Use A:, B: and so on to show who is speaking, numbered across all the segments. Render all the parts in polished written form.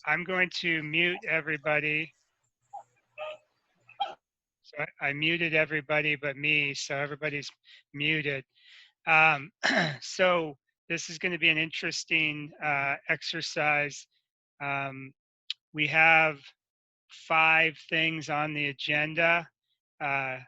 A: I'm going to mute everybody. So I muted everybody but me, so everybody's muted. Um, so this is going to be an interesting exercise. Um, we have 5 things on the agenda. Uh,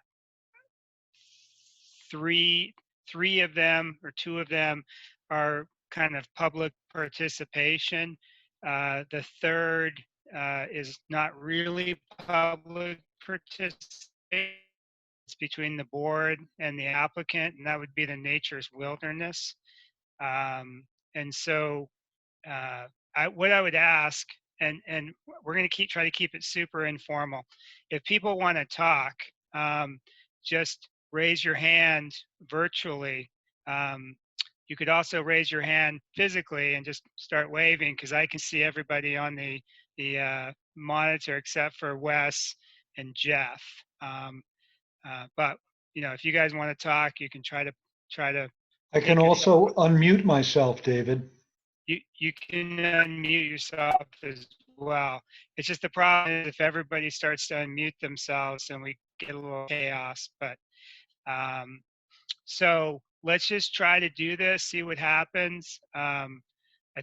A: three of them or 2 of them are kind of public participation. The third is not really public participation. It's between the board and the applicant, and that would be the Nature's Wilderness. Um, and so what I would ask, and we're going to try to keep it super informal. If people want to talk, just raise your hand virtually. Um, you could also raise your hand physically and just start waving because I can see everybody on the monitor except for Wes and Jeff. But if you guys want to talk, you can try to
B: I can
A: take us.
B: also unmute myself, David.
A: You can unmute yourself as well. It's just the problem is if everybody starts to unmute themselves and we get a little chaos. But so let's just try to do this, see what happens. I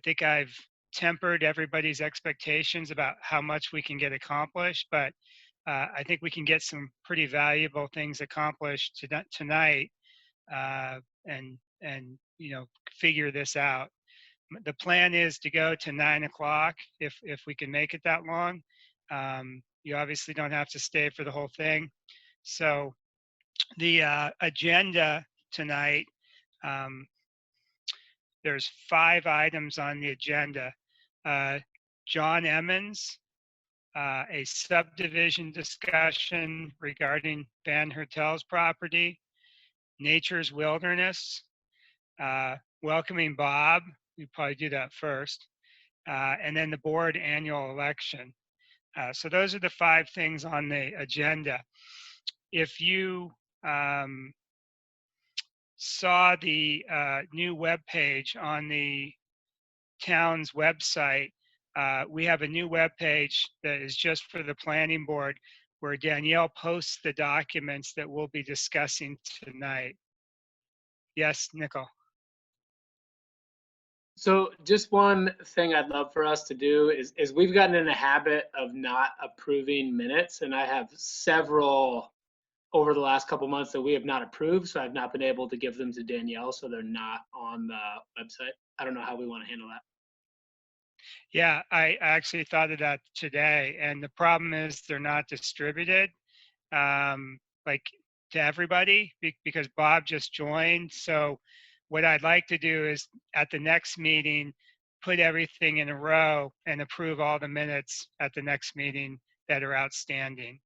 A: think I've tempered everybody's expectations about how much we can get accomplished, but I think we can get some pretty valuable things accomplished tonight, and figure this out. The plan is to go to 9 o'clock if we can make it that long. You obviously don't have to stay for the whole thing. So the agenda tonight, um, there's 5 items on the agenda. John Emmons, a subdivision discussion regarding Van Hertel's property, Nature's Wilderness, welcoming Bob. We probably do that first. And then the board annual election. So those are the 5 things on the agenda. If you saw the new web page on the town's website, we have a new web page that is just for the planning board where Danielle posts the documents that we'll be discussing tonight. Yes, Nicole.
C: So just one thing I'd love for us to do is we've gotten in a habit of not approving minutes, and I have several over the last couple months that we have not approved, so I've not been able to give them to Danielle, so they're not on the website. I don't know how we want to handle that.
A: Yeah, I actually thought of that today, and the problem is they're not distributed like to everybody because Bob just joined. So what I'd like to do is at the next meeting, put everything in a row and approve all the minutes at the next meeting that are outstanding.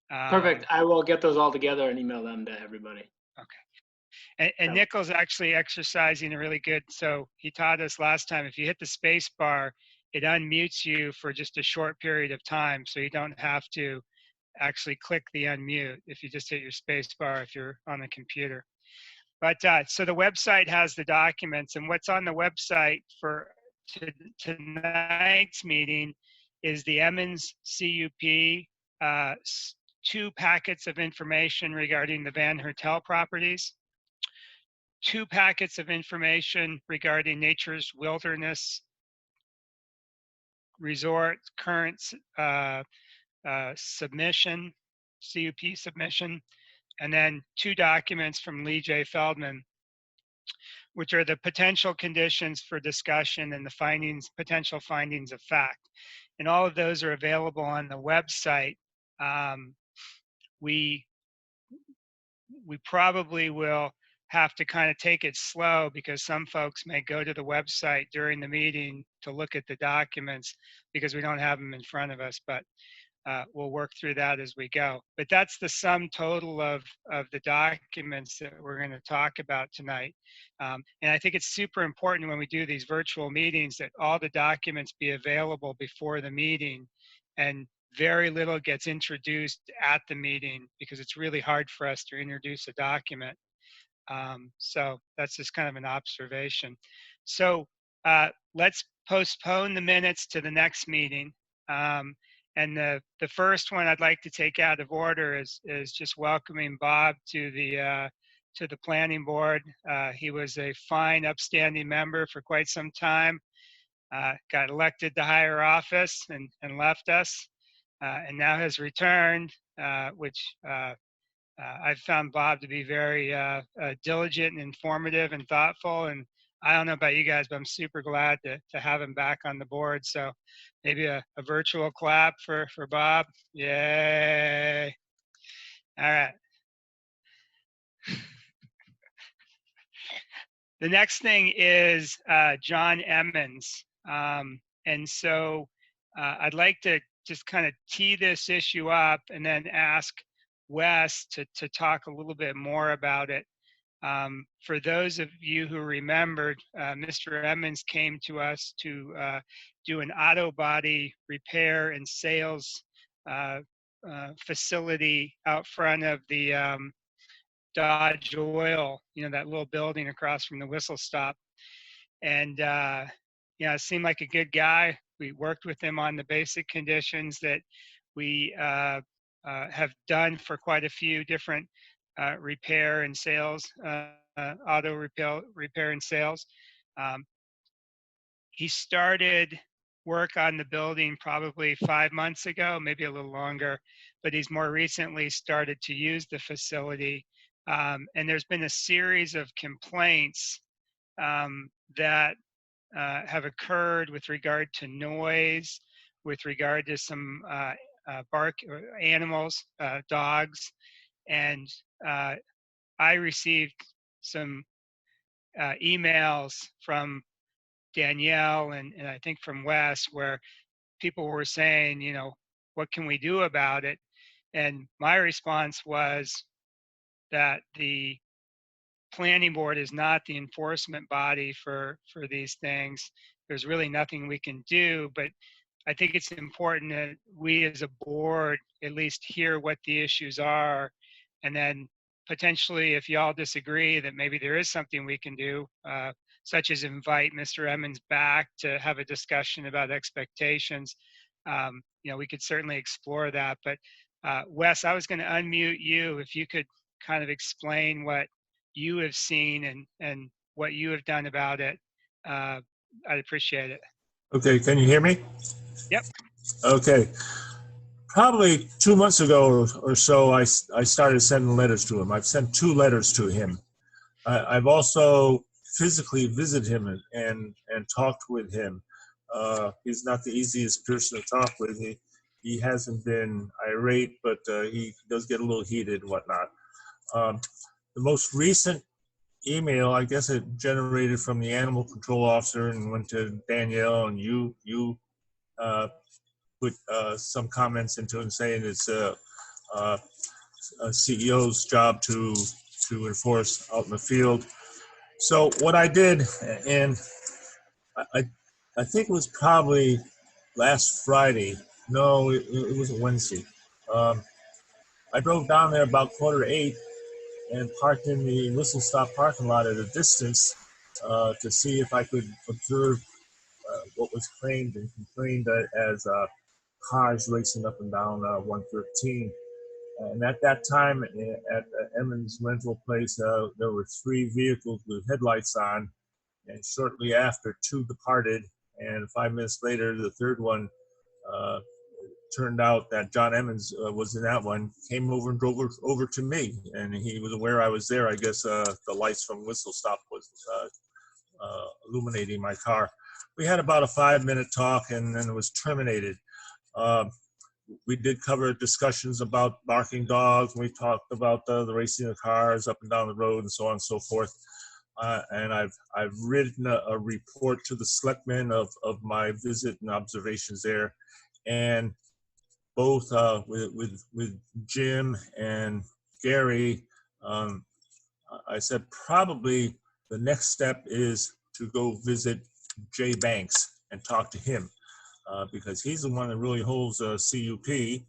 C: Perfect. I will get those all together and email them to everybody.
A: Okay. And Nicole's actually exercising a really good, so he taught us last time, if you hit the space bar, it unmutes you for just a short period of time. So you don't have to actually click the unmute if you just hit your space bar if you're on a computer. But so the website has the documents, and what's on the website for tonight's meeting is the Emmons CUP, 2 packets of information regarding the Van Hertel properties, 2 packets of information regarding Nature's Wilderness Resort current submission, CUP submission, and then 2 documents from Lee J. Feldman, which are the potential conditions for discussion and the potential findings of fact. And all of those are available on the website. We probably will have to kind of take it slow because some folks may go to the website during the meeting to look at the documents because we don't have them in front of us, but we'll work through that as we go. But that's the sum total of the documents that we're going to talk about tonight. And I think it's super important when we do these virtual meetings that all the documents be available before the meeting and very little gets introduced at the meeting because it's really hard for us to introduce a document. So that's just kind of an observation. So let's postpone the minutes to the next meeting. And the first one I'd like to take out of order is just welcoming Bob to the planning board. He was a fine, upstanding member for quite some time. Got elected to higher office and left us, and now has returned, which I've found Bob to be very diligent and informative and thoughtful. And I don't know about you guys, but I'm super glad to have him back on the board. So maybe a virtual clap for Bob. Yay. All right. The next thing is John Emmons. And so I'd like to just kind of tee this issue up and then ask Wes to talk a little bit more about it. For those of you who remembered, Mr. Emmons came to us to do an auto body repair and sales facility out front of the Dodge Oil, that little building across from the Whistle Stop. And, it seemed like a good guy. We worked with him on the basic conditions that we have done for quite a few different repair and sales, auto repair and sales. He started work on the building probably 5 months ago, maybe a little longer, but he's more recently started to use the facility. And there's been a series of complaints that have occurred with regard to noise, with regard to some bark animals, dogs. And I received some emails from Danielle and I think from Wes, where people were saying, what can we do about it? And my response was that the planning board is not the enforcement body for these things. There's really nothing we can do, but I think it's important that we as a board at least hear what the issues are, and then potentially if y'all disagree that maybe there is something we can do, such as invite Mr. Emmons back to have a discussion about expectations. We could certainly explore that. But Wes, I was going to unmute you if you could kind of explain what you have seen and what you have done about it. I'd appreciate it.
D: Okay, can you hear me?
A: Yep.
D: Okay. Probably 2 months ago or so, I started sending letters to him. I've sent 2 letters to him. I've also physically visited him and talked with him. He's not the easiest person to talk with. He hasn't been irate, but he does get a little heated and whatnot. The most recent email, I guess it generated from the animal control officer and went to Danielle, and you put some comments into it and saying it's a CEO's job to enforce out in the field. So what I did, and I think it was probably last Friday. No, it was a Wednesday. I drove down there about 7:45 and parked in the Whistle Stop parking lot at a distance to see if I could observe what was claimed and complained as cars racing up and down 113. And at that time, at Emmons rental place, there were 3 vehicles with headlights on, and shortly after, 2 departed, and 5 minutes later, the third one turned out that John Emmons was in that one, came over and drove over to me, and he was aware I was there. I guess the lights from Whistle Stop was illuminating my car. We had about a 5-minute talk, and then it was terminated. We did cover discussions about barking dogs. We talked about the racing of cars up and down the road and so on and so forth. And I've written a report to the selectmen of my visit and observations there. And both with Jim and Gary, I said probably the next step is to go visit Jay Banks and talk to him. Because he's the one that really holds a CUP,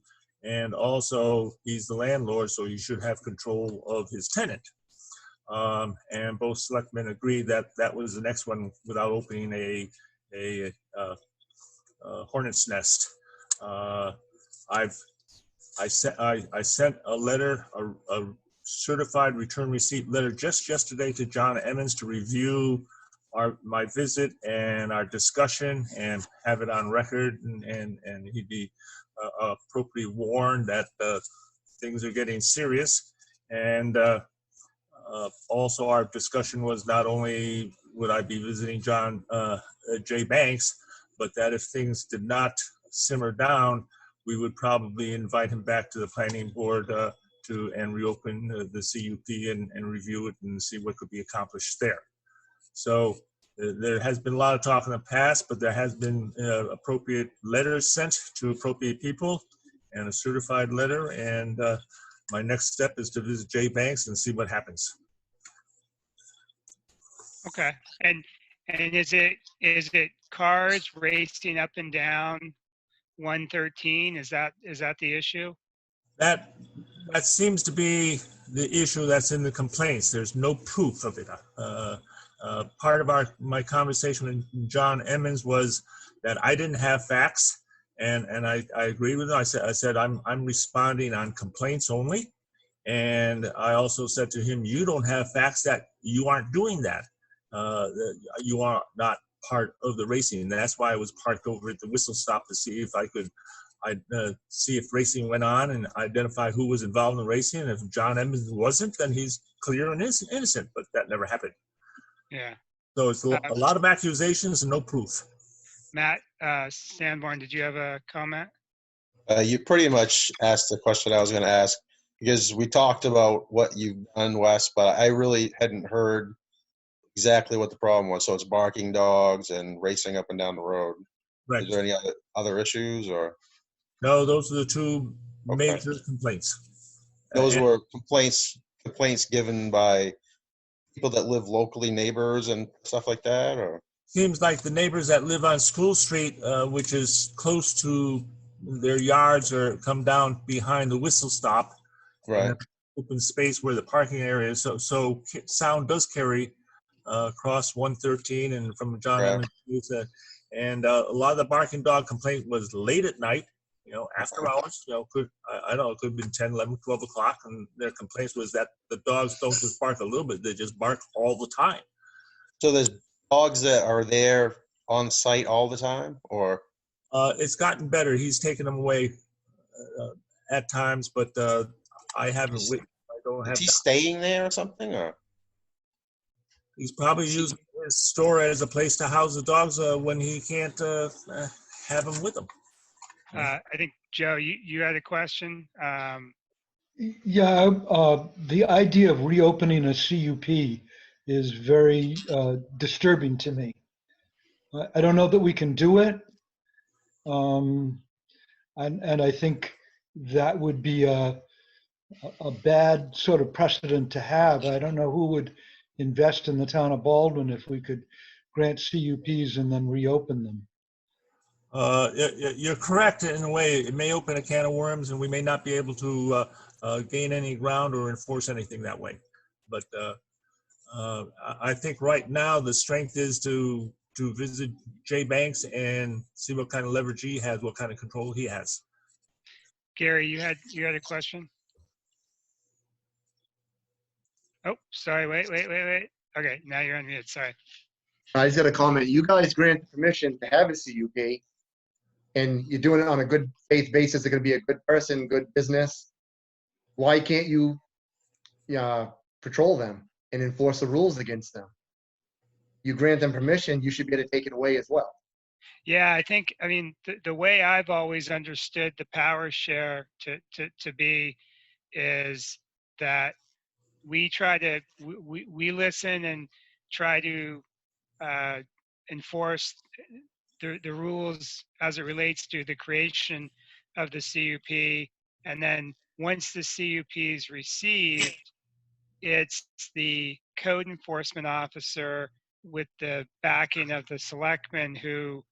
D: and also he's the landlord, so he should have control of his tenant. And both selectmen agreed that that was the next one without opening a hornet's nest. I sent a letter, a certified return receipt letter just yesterday to John Emmons to review my visit and our discussion and have it on record, and he'd be appropriately warned that things are getting serious. And also our discussion was not only would I be visiting John J. Banks, but that if things did not simmer down, we would probably invite him back to the planning board and reopen the CUP and review it and see what could be accomplished there. So there has been a lot of talk in the past, but there has been appropriate letters sent to appropriate people and a certified letter. And my next step is to visit Jay Banks and see what happens.
A: Okay. And is it cars racing up and down 113? Is that the issue?
D: That seems to be the issue that's in the complaints. There's no proof of it. Part of my conversation with John Emmons was that I didn't have facts, and I agree with him. I said I'm responding on complaints only, and I also said to him, you don't have facts that you aren't doing that. You are not part of the racing, and that's why I was parked over at the whistle stop to see if I'd see if racing went on and identify who was involved in the racing. And if John Emmons wasn't, then he's clear and innocent, but that never happened.
A: Yeah.
D: So it's a lot of accusations and no proof.
A: Matt Sanborn, did you have a comment?
E: You pretty much asked the question I was going to ask, because we talked about what you've done, Wes, but I really hadn't heard exactly what the problem was. So it's barking dogs and racing up and down the road.
D: Right.
E: Is there any other issues, or?
D: No, those are the two
E: Okay.
D: major complaints.
E: Those
D: And-
E: were complaints given by people that live locally, neighbors and stuff like that, or?
D: Seems like the neighbors that live on School Street, which is close to their yards, or come down behind the whistle stop,
E: Right.
D: open space where the parking area is. So sound does carry across 113 and from John
E: Right.
D: Emmons. And a lot of the barking dog complaint was late at night, after hours. I don't know, it could have been 10, 11, 12 o'clock. And their complaints was that the dogs don't just bark a little bit, they just bark all the time.
E: So there's dogs that are there on site all the time, or?
D: It's gotten better. He's taken them away at times, but I haven't. I don't have.
E: Is he staying there or something, or?
D: He's probably using his store as a place to house the dogs when he can't have them with him.
A: I think, Joe, you had a question?
B: Yeah, the idea of reopening a CUP is very disturbing to me. I don't know that we can do it. And I think that would be a bad sort of precedent to have. I don't know who would invest in the town of Baldwin if we could grant CUPs and then reopen them.
D: You're correct in a way. It may open a can of worms, and we may not be able to gain any ground or enforce anything that way. But I think right now the strength is to visit Jay Banks and see what kind of leverage he has, what kind of control he has.
A: Gary, you had a question? Oh, sorry. Wait. Okay, now you're on mute. Sorry.
F: I just got a comment. You guys granted permission to have a CUP, and you're doing it on a good faith basis. They're going to be a good person, good business. Why can't you patrol them and enforce the rules against them? You grant them permission, you should be able to take it away as well.
A: Yeah, I mean, the way I've always understood the power share to be is that we try to, we listen and try to enforce the rules as it relates to the creation of the CUP. And then once the CUP is received, it's the code enforcement officer with the backing of the selectmen who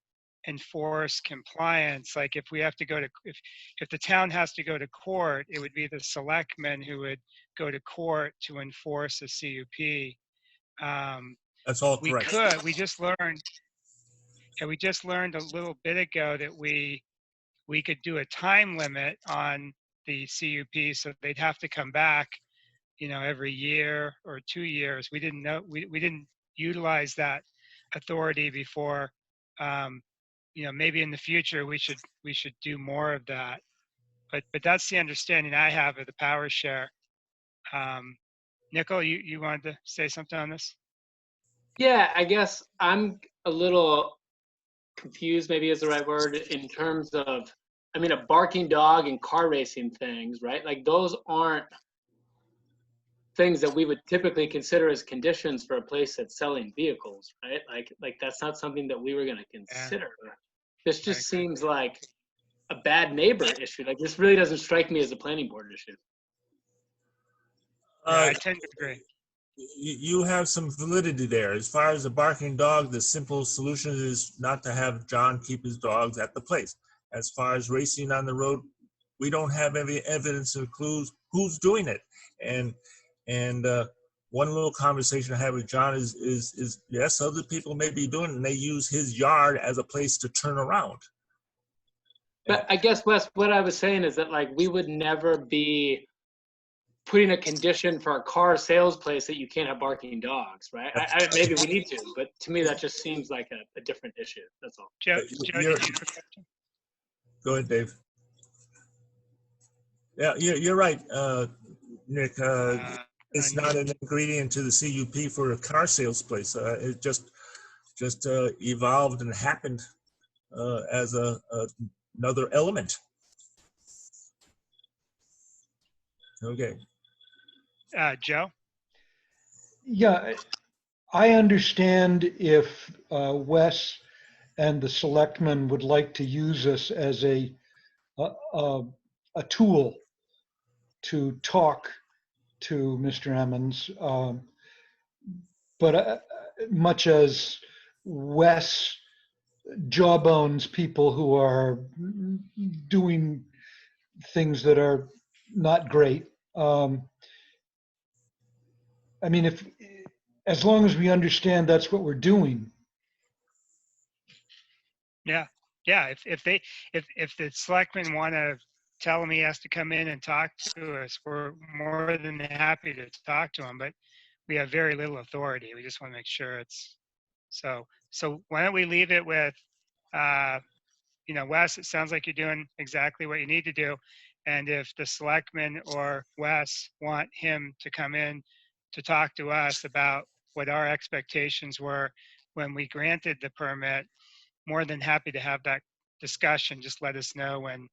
A: enforce compliance. Like if we have to go to, if the town has to go to court, it would be the selectmen who would go to court to enforce a CUP.
D: That's all
A: We
D: correct.
A: could, we just learned, and we just learned a little bit ago that we could do a time limit on the CUP, so they'd have to come back, you know, every year or 2 years. We didn't know, we didn't utilize that authority before. You know, maybe in the future we should do more of that. But that's the understanding I have of the power share. Nicole, you wanted to say something on this?
C: Yeah, I guess I'm a little confused, maybe is the right word, in terms of, I mean, a barking dog and car racing things, right? Like those aren't things that we would typically consider as conditions for a place that's selling vehicles, right? Like that's not something that we were going to consider. This just
A: I agree.
C: seems like a bad neighbor issue. Like this really doesn't strike me as a planning board issue.
A: Yeah, I
D: Uh,
A: tend to agree.
D: you have some validity there. As far as the barking dog, the simple solution is not to have John keep his dogs at the place. As far as racing on the road, we don't have any evidence or clues who's doing it. And one little conversation I had with John is yes, other people may be doing it, and they use his yard as a place to turn around.
C: But I guess, Wes, what I was saying is that like we would never be putting a condition for a car sales place that you can't have barking dogs, right? Maybe we need to, but to me that just seems like a different issue. That's all.
A: Joe, did you
D: You're-
A: have a question?
D: Go ahead, Dave. Yeah, you're right, Nick. It's not an ingredient to the CUP for a car sales place. It just evolved and happened as another element. Okay.
A: Joe?
B: Yeah, I understand if Wes and the selectmen would like to use us as a tool to talk to Mr. Emmons. But much as Wes jawbones people who are doing things that are not great. I mean, as long as we understand that's what we're doing.
A: Yeah. If the selectmen want to tell him he has to come in and talk to us, we're more than happy to talk to him. But we have very little authority. We just want to make sure it's so. So why don't we leave it with, you know, Wes? It sounds like you're doing exactly what you need to do. And if the selectmen or Wes want him to come in to talk to us about what our expectations were when we granted the permit, more than happy to have that discussion. Just let us know when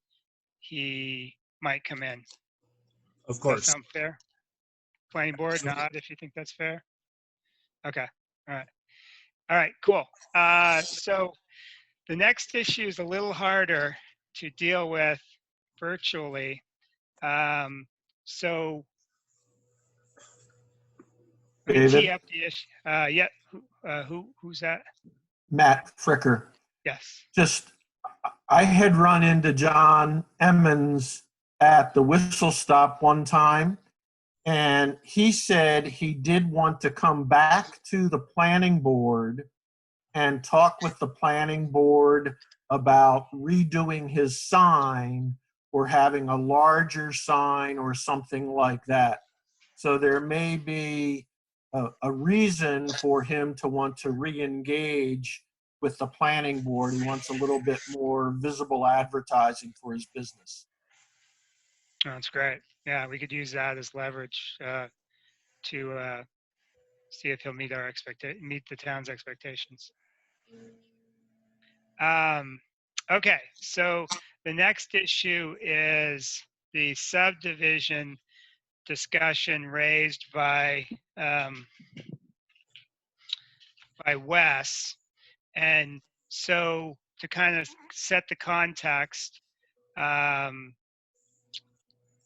A: he might come in.
D: Of
A: Does that
D: course.
A: sound fair? Planning board, nod if you think that's fair. Okay. All right, cool. So the next issue is a little harder to deal with virtually. So let me tee
G: David?
A: up the issue. Yeah, who's that?
G: Matt Fricker.
A: Yes.
G: Just, I had run into John Emmons at the Whistle Stop one time, and he said he did want to come back to the planning board and talk with the planning board about redoing his sign or having a larger sign or something like that. So there may be a reason for him to want to re-engage with the planning board. He wants a little bit more visible advertising for his business.
A: Oh, that's great. Yeah, we could use that as leverage to see if he'll meet the town's expectations. Okay, so the next issue is the subdivision discussion raised by Wes. And so to kind of set the context, a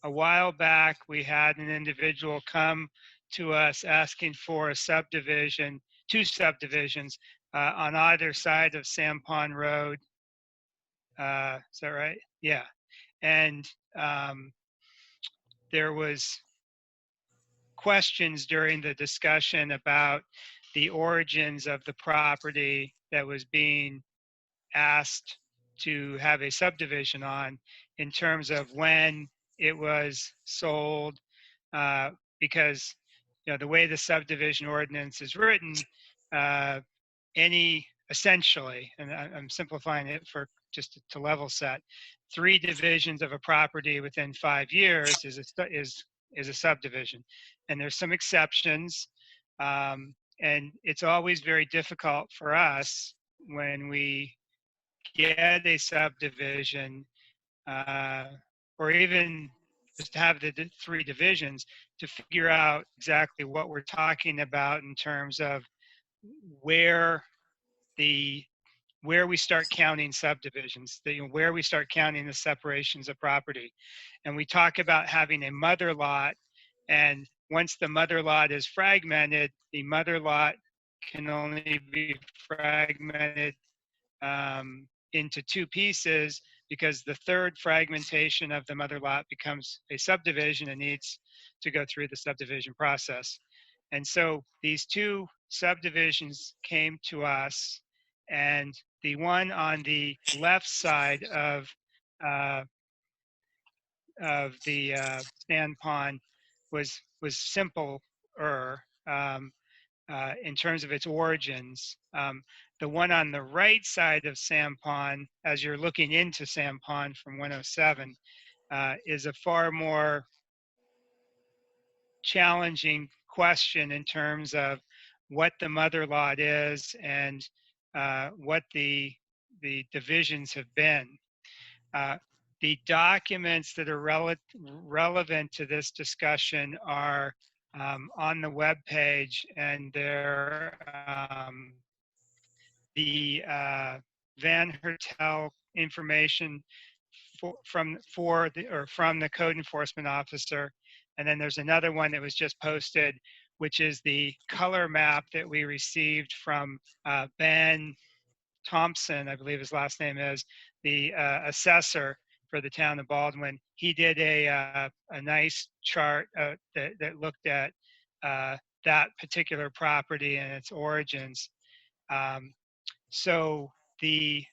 A: while back, we had an individual come to us asking for a subdivision, two subdivisions on either side of Sam Pond Road Is that right? Yeah. And there was questions during the discussion about the origins of the property that was being asked to have a subdivision on, in terms of when it was sold, because the way the subdivision ordinance is written, uh, any essentially, and I'm simplifying it for just to level set, 3 divisions of a property within 5 years is a subdivision, and there's some exceptions, and it's always very difficult for us when we get a subdivision, uh, or even just have the 3 divisions, to figure out exactly what we're talking about in terms of where the where we start counting subdivisions, where we start counting the separations of property. And we talk about having a mother lot, and once the mother lot is fragmented, the mother lot can only be fragmented into 2 pieces, because the third fragmentation of the mother lot becomes a subdivision and needs to go through the subdivision process. And so these 2 subdivisions came to us, and the one on the left side uh, of the sand pond was simpler, in terms of its origins. The one on the right side of Sam Pond, as you're looking into Sam Pond from 107, is a far more challenging question in terms of what the mother lot is, and what the divisions have been. The documents that are relevant to this discussion are on the web page, and they're the Van Hertel information from the code enforcement officer. And then there's another one that was just posted, which is the color map that we received from Ben Thompson, I believe his last name is, the assessor for the town of Baldwin. He did a nice chart that looked at that particular property and its origins. So the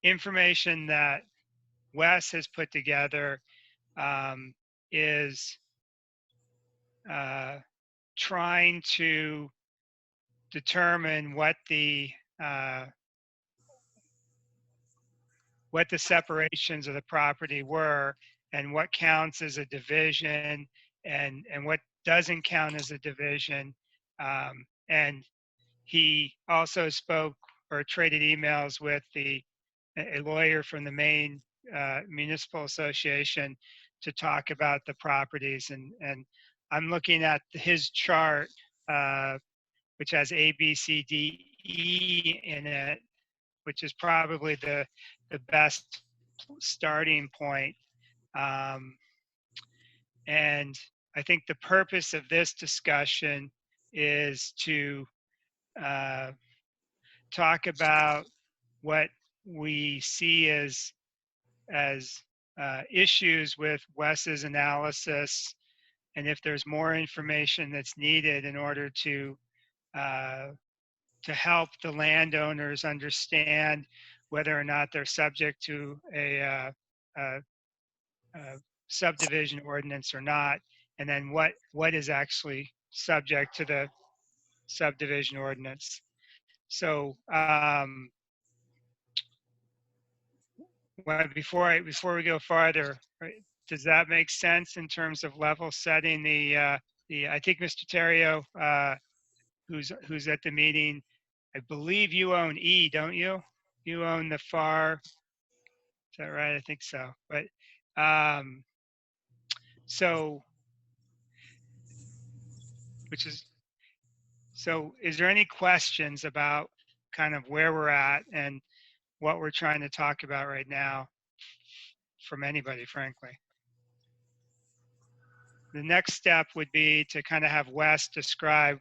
A: information that Wes has put together is trying to determine what the separations of the property were, and what counts as a division, and what doesn't count as a division. And he also spoke or traded emails with a lawyer from the Maine Municipal Association to talk about the properties. And I'm looking at his chart, which has A, B, C, D, E in it, which is probably the best starting point. And I think the purpose of this discussion is to talk about what we see as issues with Wes's analysis, and if there's more information that's needed in order to help the landowners understand whether or not they're subject to a subdivision ordinance or not, and then what is actually subject to the subdivision ordinance. So before we go farther, does that make sense in terms of level setting the I think Mr. Terrio, who's at the meeting, I believe you own E, don't you? You own the far, is that right? I think so. But so, is there any questions about kind of where we're at and what we're trying to talk about right now from anybody, frankly? The next step would be to kind of have Wes describe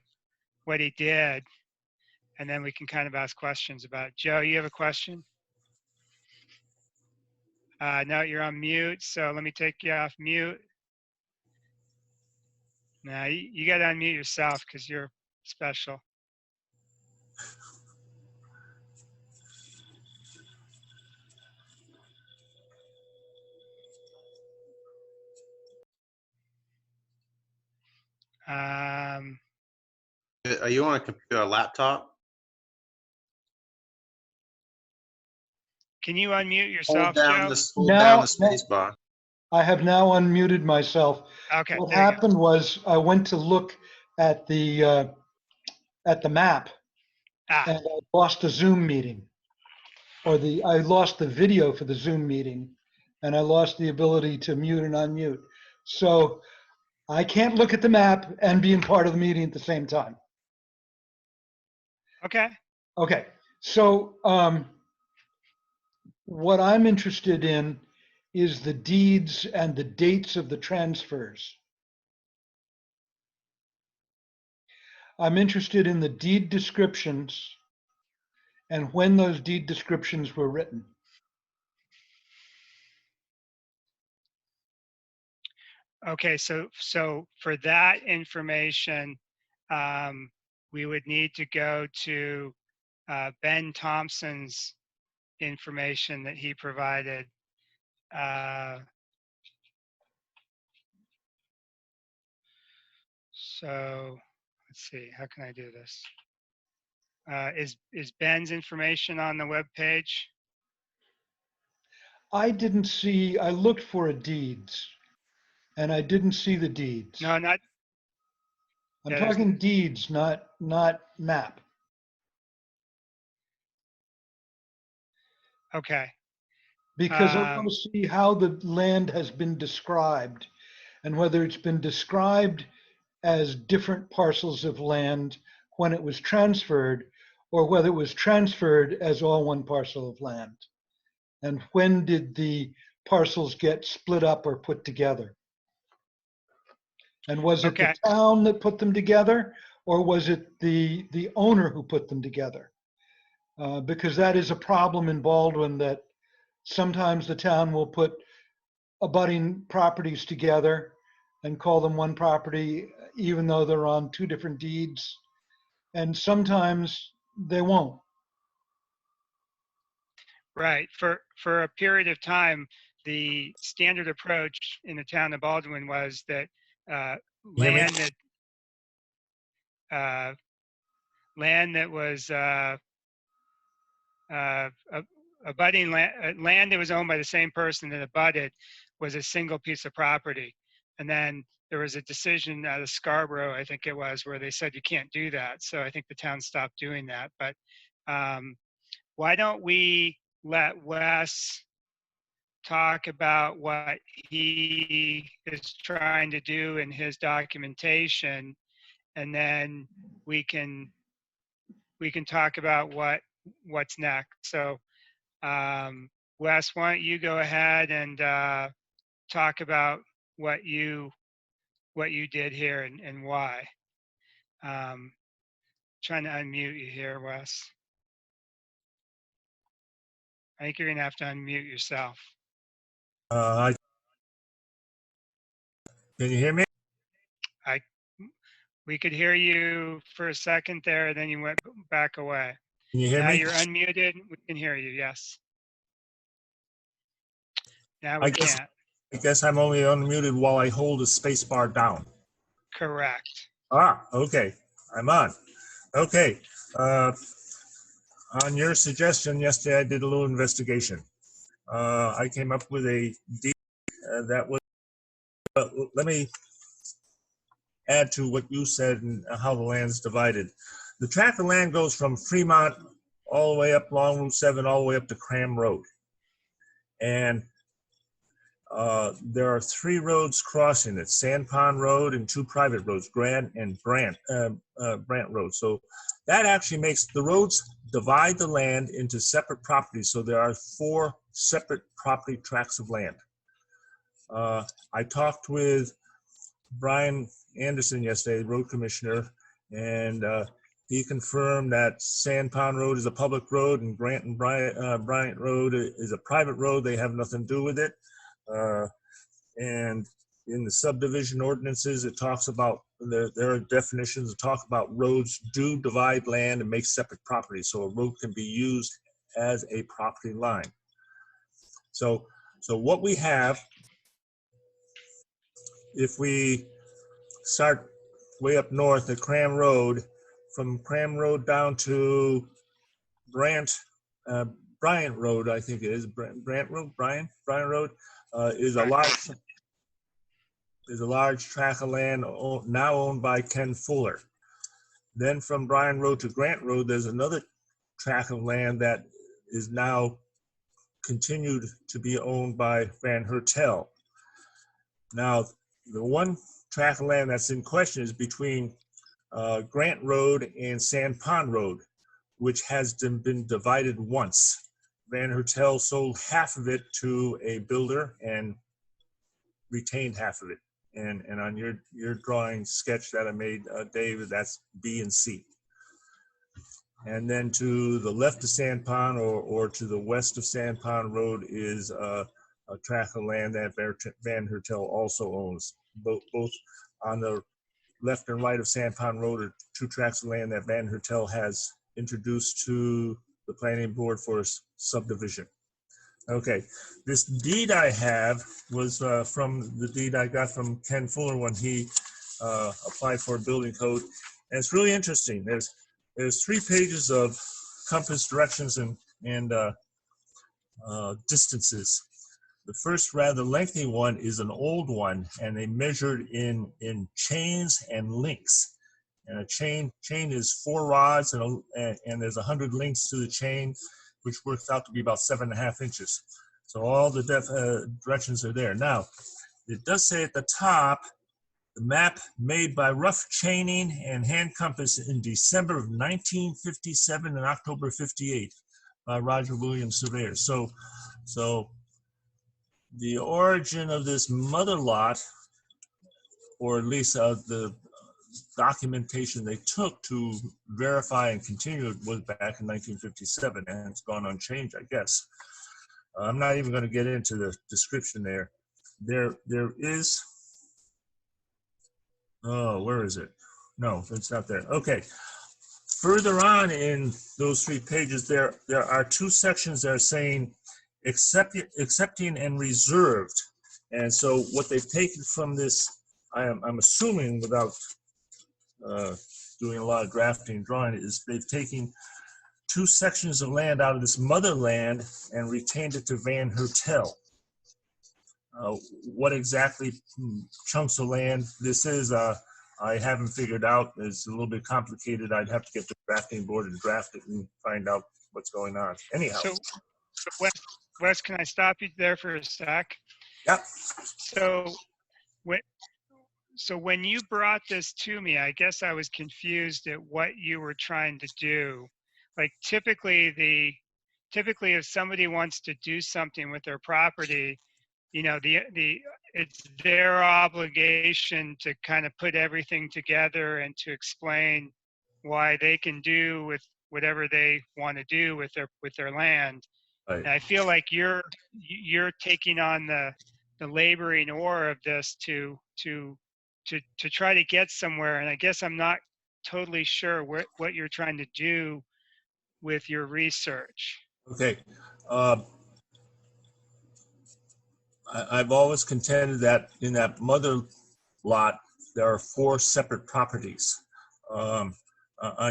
A: what he did, and then we can kind of ask questions about it. Joe, you have a question? No, you're on mute, so let me take you off mute. Now, you got to unmute yourself because you're special. Um,
E: Are you on a computer, a laptop?
A: can you unmute
E: Hold
A: yourself,
E: down
A: Joe?
E: the, hold
B: Now-
E: down the space bar.
B: I have now unmuted myself.
A: Okay,
B: What
A: there you go.
B: happened was I went to look at the map
A: Ah,
B: and I lost the Zoom meeting. I lost the video for the Zoom meeting and I lost the ability to mute and unmute. So I can't look at the map and be in part of the meeting at the same time.
A: okay.
B: Okay, so what I'm interested in is the deeds and the dates of the transfers. I'm interested in the deed descriptions and when those deed descriptions were written.
A: Okay, so for that information, we would need to go to Ben Thompson's information that he provided. So let's see, how can I do this? Is Ben's information on the web page?
B: I didn't see, I looked for a deeds and I didn't see the deeds.
A: No, not.
B: I'm
A: yeah, there's-
B: talking deeds, not map.
A: Okay.
B: Because I want to see how the land has been described and whether it's been described as different parcels of land when it was transferred or whether it was transferred as all one parcel of land. And when did the parcels get split up or put together? And was it
A: Okay.
B: the town that put them together or was it the owner who put them together? Because that is a problem in Baldwin, that sometimes the town will put abutting properties together and call them one property, even though they're on two different deeds. And sometimes they won't.
A: Right. For a period of time, the standard approach in the town of Baldwin was that
D: Hear me?
A: land that was abutting land that was owned by the same person that abutted was a single piece of property. And then there was a decision out of Scarborough, I think it was, where they said you can't do that. So I think the town stopped doing that. But why don't we let Wes talk about what he is trying to do in his documentation, and then we can talk about what's next. So Wes, why don't you go ahead and talk about what you did here and why. Trying to unmute you here, Wes. I think you're gonna have to unmute yourself.
D: Can you hear me?
A: We could hear you for a second there, then you went back away.
D: Can you hear
A: Now
D: me?
A: you're unmuted. We can hear you. Yes. Now we
D: I guess-
A: can't.
D: I guess I'm only unmuted while I hold the space bar down.
A: Correct.
D: Okay, I'm on. Okay, on your suggestion yesterday, I did a little investigation. I came up with a deed that was, let me add to what you said and how the land's divided. The tract of land goes from Fremont all the way up along Route 7, all the way up to Cram Road. And there are 3 roads crossing it: Sand Pond Road and 2 private roads, Grant and Brant Road. So that actually makes the roads divide the land into separate properties. So there are 4 separate property tracts of land. I talked with Brian Anderson yesterday, road commissioner, and he confirmed that Sand Pond Road is a public road and Grant and Bryant Road is a private road. They have nothing to do with it. And in the subdivision ordinances, it talks about, there are definitions that talk about roads do divide land and make separate properties. So a road can be used as a property line. So what we have, if we start way up north at Cram Road, from Cram Road down to Bryant Road, I think it is, Bryant Road, is a large tract of land now owned by Ken Fuller. Then from Bryan Road to Grant Road, there's another tract of land that is now continued to be owned by Van Hertel. Now, the one tract of land that's in question is between Grant Road and Sand Pond Road, which has been divided once. Van Hertel sold half of it to a builder and retained half of it. And on your drawing sketch that I made, David, that's B and C. And then to the left of Sand Pond or to the west of Sand Pond Road is a tract of land that Van Hertel also owns. Both on the left and right of Sand Pond Road are two tracts of land that Van Hertel has introduced to the planning board for subdivision. Okay, this deed I have was from the deed I got from Ken Fuller when he applied for a building code. And it's really interesting. There's 3 pages of compass directions and distances. The first rather lengthy one is an old one, and they measured in chains and links. And a chain is 4 rods, and there's 100 links to the chain, which works out to be about 7.5 inches. So all the directions are there. Now, it does say at the top, the map made by rough chaining and hand compass in December of 1957 and October 58 by Roger Williams Surveyors. So the origin of this mother lot, or at least the documentation they took to verify and continue it, was back in 1957, and it's gone unchanged, I guess. I'm not even going to get into the description there. There is, oh, where is it? No, it's not there. Okay. Further on in those 3 pages, there are 2 sections that are saying accepting and reserved. And so what they've taken from this, I'm assuming without doing a lot of drafting and drawing, is they've taken 2 sections of land out of this motherland and retained it to Van Hertel. What exactly chunks of land this is, I haven't figured out. It's a little bit complicated. I'd have to get the drafting board and draft it and find out what's going on. Anyhow.
A: So Wes, can I stop you there for a sec?
D: Yep.
A: So when you brought this to me, I guess I was confused at what you were trying to do. Like typically if somebody wants to do something with their property, you know, it's their obligation to kind of put everything together and to explain why they can do with whatever they want to do with their land.
D: Right.
A: And I feel like you're taking on the laboring oar of this to try to get somewhere. And I guess I'm not totally sure what you're trying to do with your research.
D: Okay. I've always contended that in that mother lot, there are 4 separate properties. On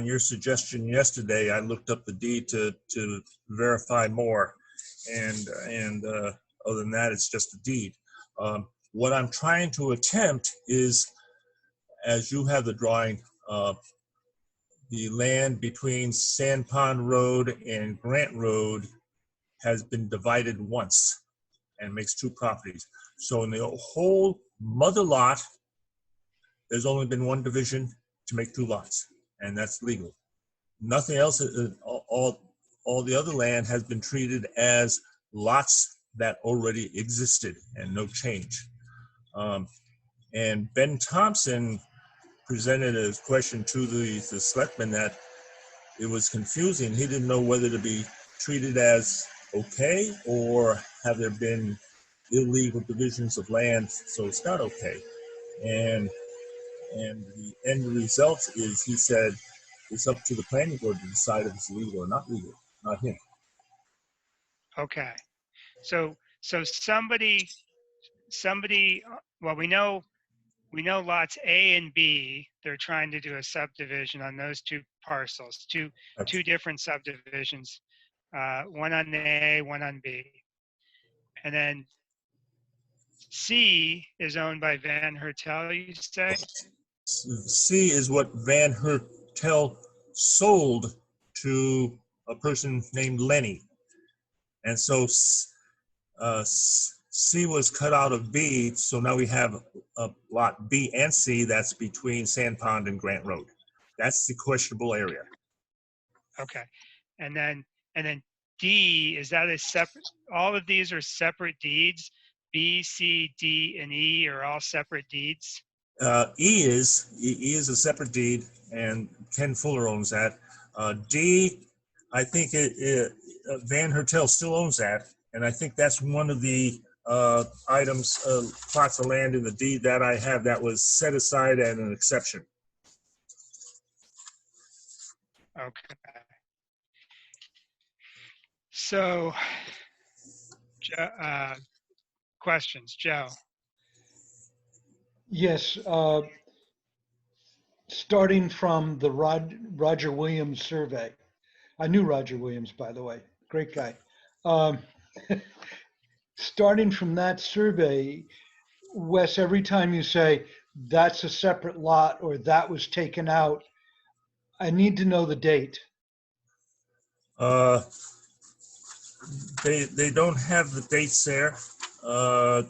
D: your suggestion yesterday, I looked up the deed to verify more. And other than that, it's just a deed. What I'm trying to attempt is, as you have the drawing, the land between Sand Pond Road and Grant Road has been divided once and makes 2 properties. So in the whole mother lot, there's only been 1 division to make 2 lots, and that's legal. Nothing else, all the other land has been treated as lots that already existed and no change. And Ben Thompson presented a question to the selectman that it was confusing. He didn't know whether to be treated as okay or have there been illegal divisions of land, so it's not okay. And the end result is, he said, it's up to the planning board to decide if it's legal or not legal, not him.
A: Okay. So somebody, well, we know lots A and B, they're trying to do a subdivision on those two parcels, two different subdivisions, one on A, one on B. And then C is owned by Van Hertel, you say?
D: C is what Van Hertel sold to a person named Lenny. And so C was cut out of B, so now we have a lot B and C that's between Sand Pond and Grant Road. That's the questionable area.
A: Okay. And then D, is that a separate, all of these are separate deeds? B, C, D, and E are all separate deeds?
D: E is a separate deed, and Ken Fuller owns that. D, I think Van Hertel still owns that, and I think that's one of the items, plots of land in the deed that I have that was set aside as an exception.
A: Okay. So, questions, Joe?
B: Yes, starting from the Roger Williams survey. I knew Roger Williams, by the way, great guy. Starting from that survey, Wes, every time you say that's a separate lot or that was taken out, I need to know the date.
D: They don't have the dates there. I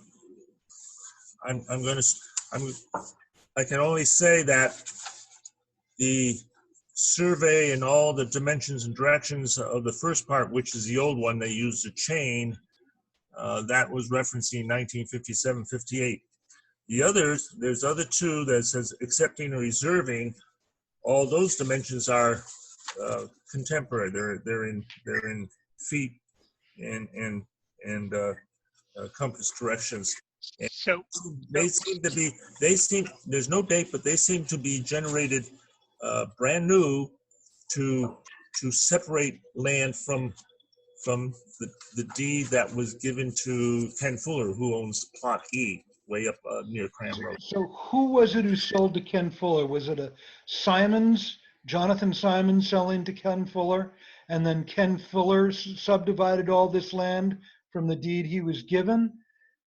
D: can only say that the survey and all the dimensions and directions of the first part, which is the old one, they used a chain that was referencing 1957, 58. The others, there's other two that says accepting or reserving. All those dimensions are contemporary. They're in feet and compass directions. And
A: So,
D: they seem to be, there's no date, but they seem to be generated brand new to separate land from the deed that was given to Ken Fuller, who owns Plot E, way up near Cram Road.
B: So who was it who sold to Ken Fuller? Was it a Simons, Jonathan Simons selling to Ken Fuller? And then Ken Fuller subdivided all this land from the deed he was given?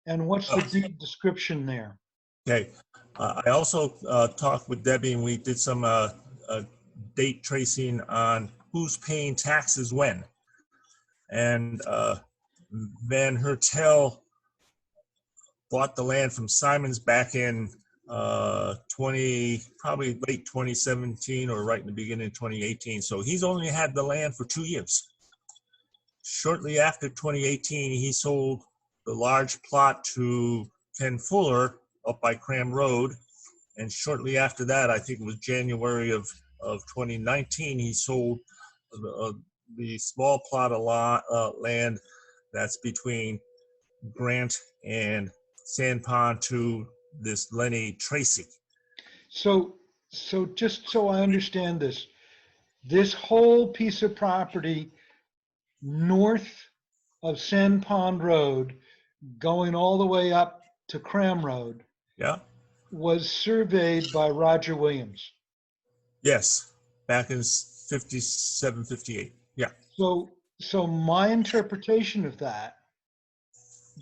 B: And what's the deed description there?
D: Okay. I also talked with Debbie, and we did some date tracing on who's paying taxes when. And Van Hertel bought the land from Simons back in probably late 2017 or right in the beginning of 2018. So he's only had the land for 2 years. Shortly after 2018, he sold the large plot to Ken Fuller up by Cram Road. And shortly after that, I think it was January of 2019, he sold the small plot of land that's between Grant and Sand Pond to this Lenny Tracy.
B: So just so I understand this whole piece of property north of Sand Pond Road, going all the way up to Cram Road,
D: Yeah.
B: was surveyed by Roger Williams.
D: Yes. Back in 57, 58. Yeah.
B: So my interpretation of that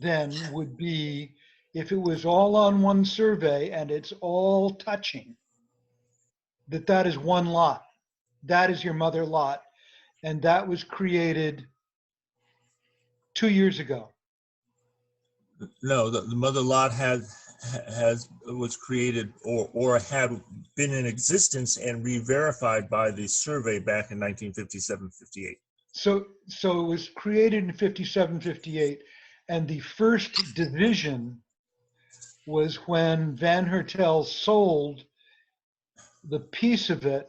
B: then would be, if it was all on one survey and it's all touching, that is one lot. That is your mother lot. And that was created 2 years ago.
D: No, the mother lot was created or had been in existence and re-verified by the survey back in 1957, 58.
B: So it was created in 57, 58, and the first division was when Van Hertel sold the piece of it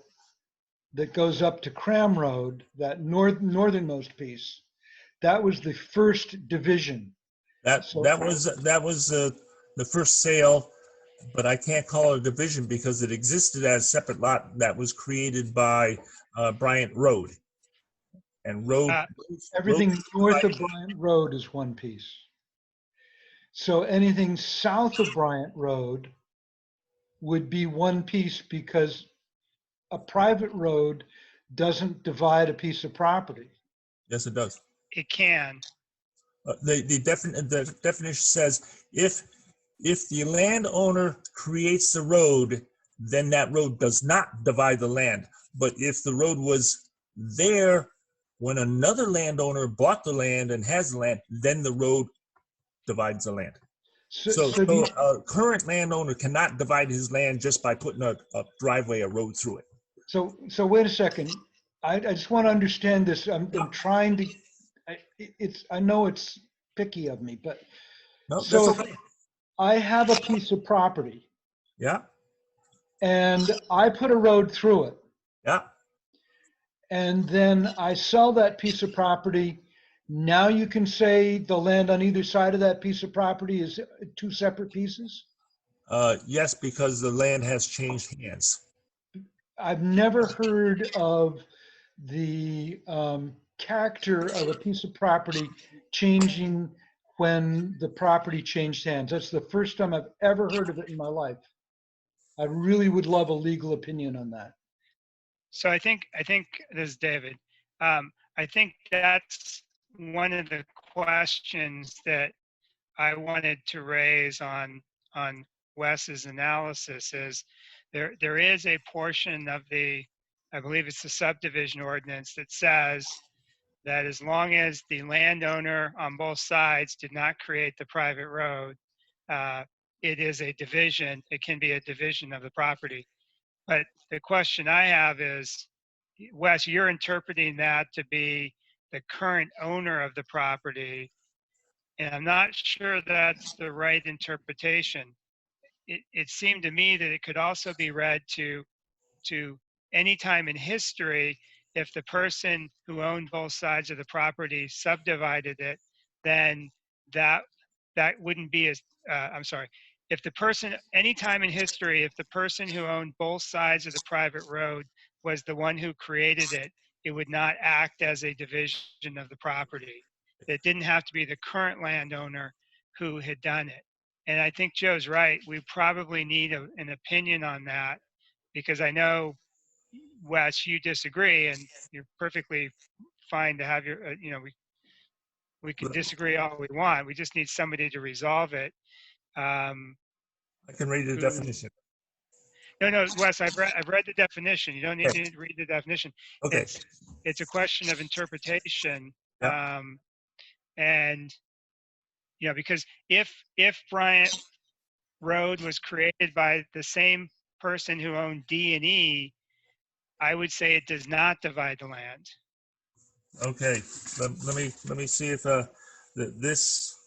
B: that goes up to Cram Road, that northernmost piece, that was the first division.
D: That
B: So-
D: that was the first sale, but I can't call it a division because it existed as a separate lot that was created by Bryant Road. And Road,
B: Everything
D: Road-
B: north of Bryant Road is one piece. So anything south of Bryant Road would be one piece because a private road doesn't divide a piece of property.
D: Yes, it does.
A: It can.
D: The definition says if the landowner creates the road, then that road does not divide the land. But if the road was there when another landowner bought the land and has the land, then the road divides the land. So a current landowner cannot divide his land just by putting a driveway, a road through it.
B: So wait a second. I just want to understand this. I'm trying to, I know it's picky of me, but
D: No,
B: so
D: that's
B: if
D: okay.
B: I have a piece of property
D: Yeah,
B: and I put a road through it,
D: yeah.
B: and then I sell that piece of property, now you can say the land on either side of that piece of property is two separate pieces?
D: Yes, because the land has changed hands.
B: I've never heard of the character of a piece of property changing when the property changed hands. That's the first time I've ever heard of it in my life. I really would love a legal opinion on that.
A: So I think this is David. I think that's one of the questions that I wanted to raise on Wes's analysis. Is there is a portion of the, I believe it's the subdivision ordinance, that says that as long as the landowner on both sides did not create the private road, it is a division. It can be a division of the property. But the question I have is, Wes, you're interpreting that to be the current owner of the property, and I'm not sure that's the right interpretation. It seemed to me that it could also be read to any time in history, if the person who owned both sides of the property subdivided it, then that wouldn't be as, I'm sorry, if the person, anytime in history, if the person who owned both sides of the private road was the one who created it, it would not act as a division of the property. It didn't have to be the current landowner who had done it. And I think Joe's right. We probably need an opinion on that, because I know, Wes, you disagree, and you're perfectly fine to have your, we can disagree all we want. We just need somebody to resolve it.
D: I can read the definition.
A: No, Wes, I've read the definition. You don't need to read the definition.
D: Okay.
A: It's a question of interpretation.
D: Yeah.
A: And, because if Bryant Road was created by the same person who owned D and E, I would say it does not divide the land.
D: Okay. Let me see if this.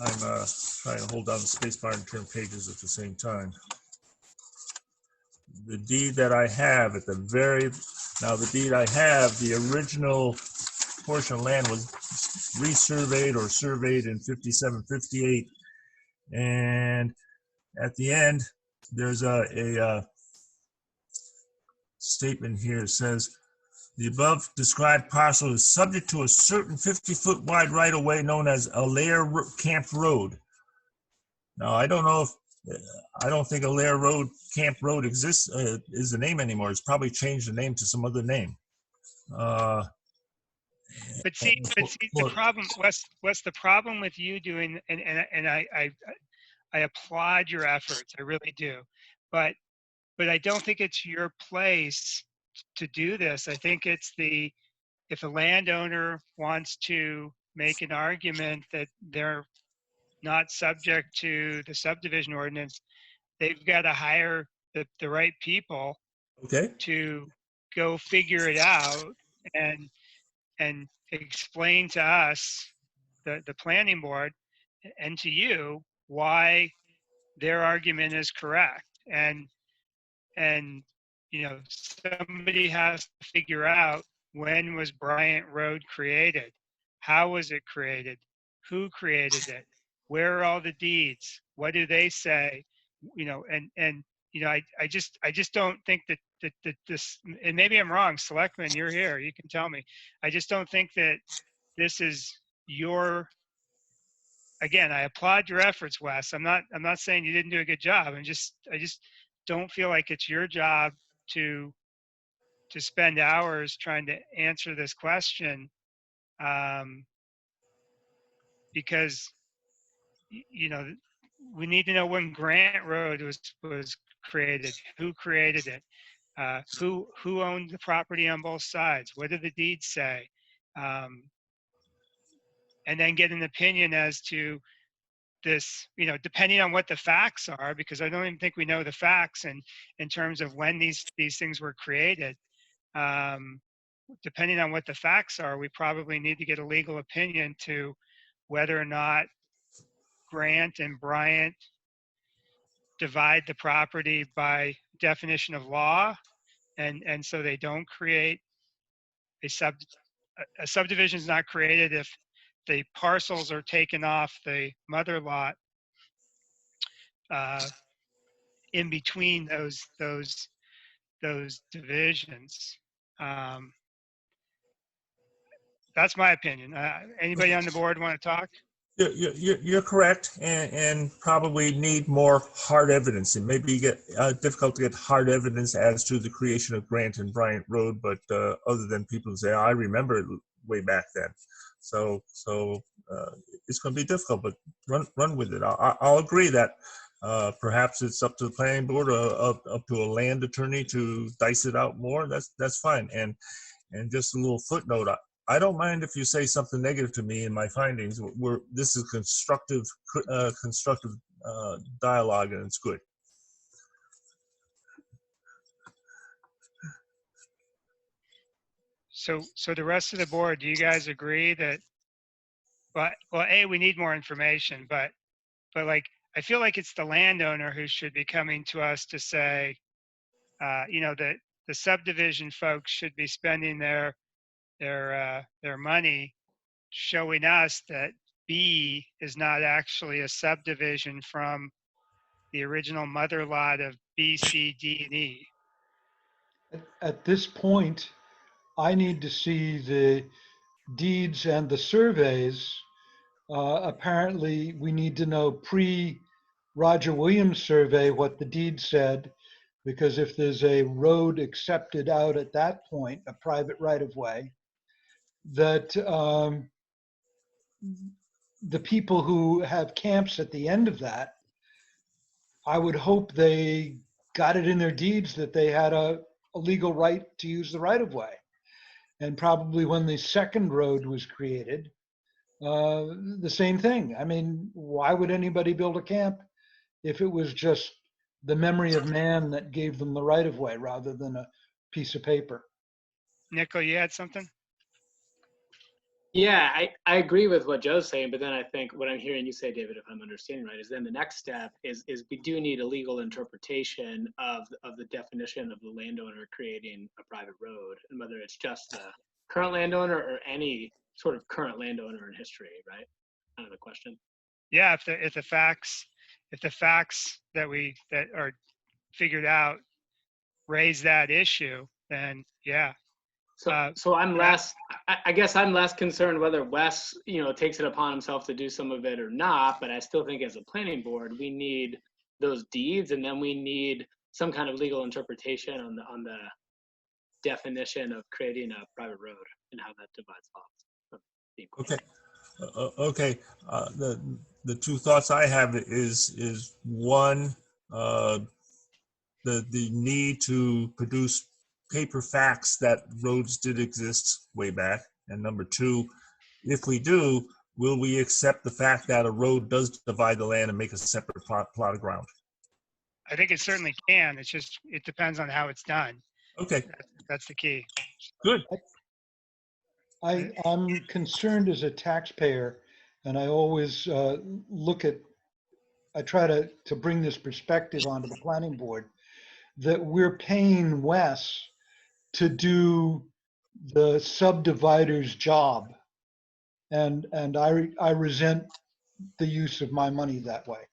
D: I'm trying to hold down the space bar and turn pages at the same time. The deed that I have at the the deed I have, the original portion of land was resurveyed or surveyed in 57, 58. And at the end, there's a statement here. It says, the above described parcel is subject to a certain 50-foot wide right-of-way known as Allaire Camp Road. Now, I don't know if, I don't think Allaire Road Camp Road exists, is the name anymore. It's probably changed the name to some other name.
A: But see, the problem, Wes, the problem with you doing, and I applaud your efforts, I really do, but I don't think it's your place to do this. I think it's if a landowner wants to make an argument that they're not subject to the subdivision ordinance, they've got to hire the right people
D: Okay.
A: to go figure it out and explain to us, the planning board, and to you, why their argument is correct. And and somebody has to figure out, when was Bryant Road created? How was it created? Who created it? Where are all the deeds? What do they say? I just don't think that this, and maybe I'm wrong, Selectman, you're here, you can tell me. I just don't think that this is your, again, I applaud your efforts, Wes. I'm not saying you didn't do a good job. I just don't feel like it's your job to spend hours trying to answer this question, because we need to know when Grant Road was created, who created it, who owned the property on both sides, what do the deeds say, and then get an opinion as to this, depending on what the facts are, because I don't even think we know the facts in terms of when these things were created. Depending on what the facts are, we probably need to get a legal opinion to whether or not Grant and Bryant divide the property by definition of law, and so they don't create a subdivision is not created if the parcels are taken off the mother lot in between those divisions. That's my opinion. Anybody on the board want to talk?
D: You're correct, and probably need more hard evidence. It may be difficult to get hard evidence as to the creation of Grant and Bryant Road, but other than people who say, I remember it way back then. So it's going to be difficult, but run with it. I'll agree that perhaps it's up to the planning board or up to a land attorney to dice it out more. That's fine. And just a little footnote. I don't mind if you say something negative to me in my findings. This is constructive dialogue, and it's good.
A: So the rest of the board, do you guys agree that? Well, we need more information, but like, I feel like it's the landowner who should be coming to us to say, that the subdivision folks should be spending their money showing us that B is not actually a subdivision from the original mother lot of B, C, D, and E.
B: At this point, I need to see the deeds and the surveys. Apparently, we need to know pre-Roger Williams survey what the deed said, because if there's a road accepted out at that point, a private right-of-way, that the people who have camps at the end of that, I would hope they got it in their deeds that they had a legal right to use the right-of-way. And probably when the second road was created, the same thing. I mean, why would anybody build a camp if it was just the memory of man that gave them the right-of-way rather than a piece of paper?
A: Nico, you had something?
C: Yeah, I agree with what Joe's saying, but then I think what I'm hearing you say, David, if I'm understanding right, is then the next step is we do need a legal interpretation of the definition of the landowner creating a private road, and whether it's just the current landowner or any sort of current landowner in history, right? Kind of the question.
A: Yeah, if the facts that are figured out raise that issue, then yeah.
C: So I'm less, I guess I'm less concerned whether Wes, takes it upon himself to do some of it or not, but I still think as a planning board, we need those deeds, and then we need some kind of legal interpretation on the definition of creating a private road and how that divides lots.
D: Okay. The two thoughts I have is one, the need to produce paper facts that roads did exist way back, and number two, if we do, will we accept the fact that a road does divide the land and make a separate plot of ground?
A: I think it certainly can. It's just, it depends on how it's done.
D: Okay.
A: That's the key.
D: Good.
B: I'm concerned as a taxpayer, and I always I try to bring this perspective onto the planning board, that we're paying Wes to do the subdivider's job. And I resent the use of my money that way.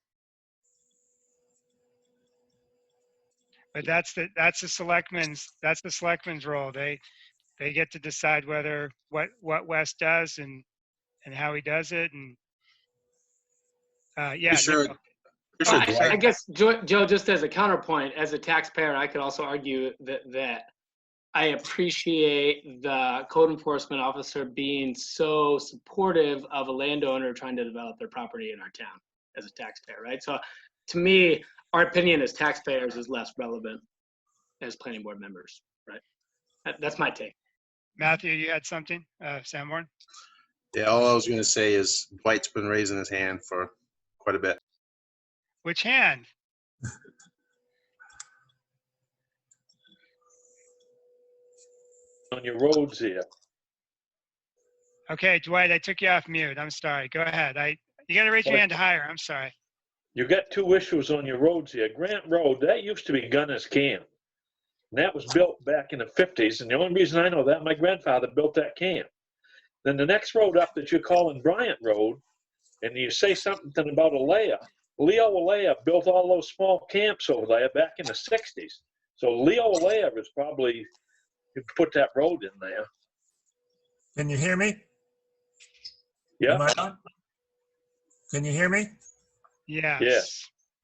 A: But that's the selectmen's role. They get to decide whether what Wes does and how he does it. And yeah,
E: Sure.
A: Nico.
E: Pretty sure
C: I
E: Dwight,
C: guess, Joe, just as a counterpoint, as a taxpayer, I could also argue that I appreciate the code enforcement officer being so supportive of a landowner trying to develop their property in our town as a taxpayer, right? So to me, our opinion as taxpayers is less relevant as planning board members, right? That's my take.
A: Matthew, you had something? Sanborn?
E: yeah, all I was going to say is Dwight's been raising his hand for quite a bit.
A: Which hand?
H: On your roads here.
A: Okay, Dwight, I took you off mute. I'm sorry. Go ahead. You got to raise your hand higher. I'm sorry.
H: You got two issues on your roads here. Grant Road, that used to be Gunner's Camp. And that was built back in the 50s. And the only reason I know that, my grandfather built that camp. Then the next road up that you're calling Bryant Road, and you say something about Alea. Leo Alea built all those small camps over there back in the 60s. So Leo Alea is probably, you put that road in there.
D: Can you hear me?
H: Yeah.
D: Am I on? Can you hear me?
A: Yes.
H: Yeah.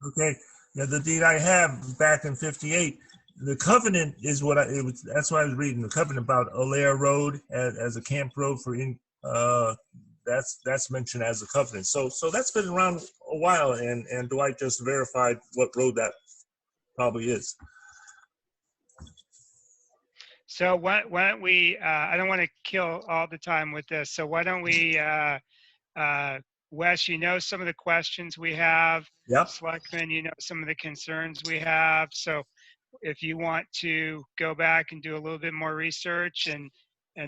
D: Okay. Now the deed I have back in '58, the covenant is what that's what I was reading. The covenant about Olair Road as a camp road for that's mentioned as a covenant. So that's been around a while, and Dwight just verified what road that probably is.
A: So why don't we, I don't want to kill all the time with this. So why don't we, Wes, you know some of the questions we have.
D: Yep.
A: Selectman, you know some of the concerns we have. So if you want to go back and do a little bit more research and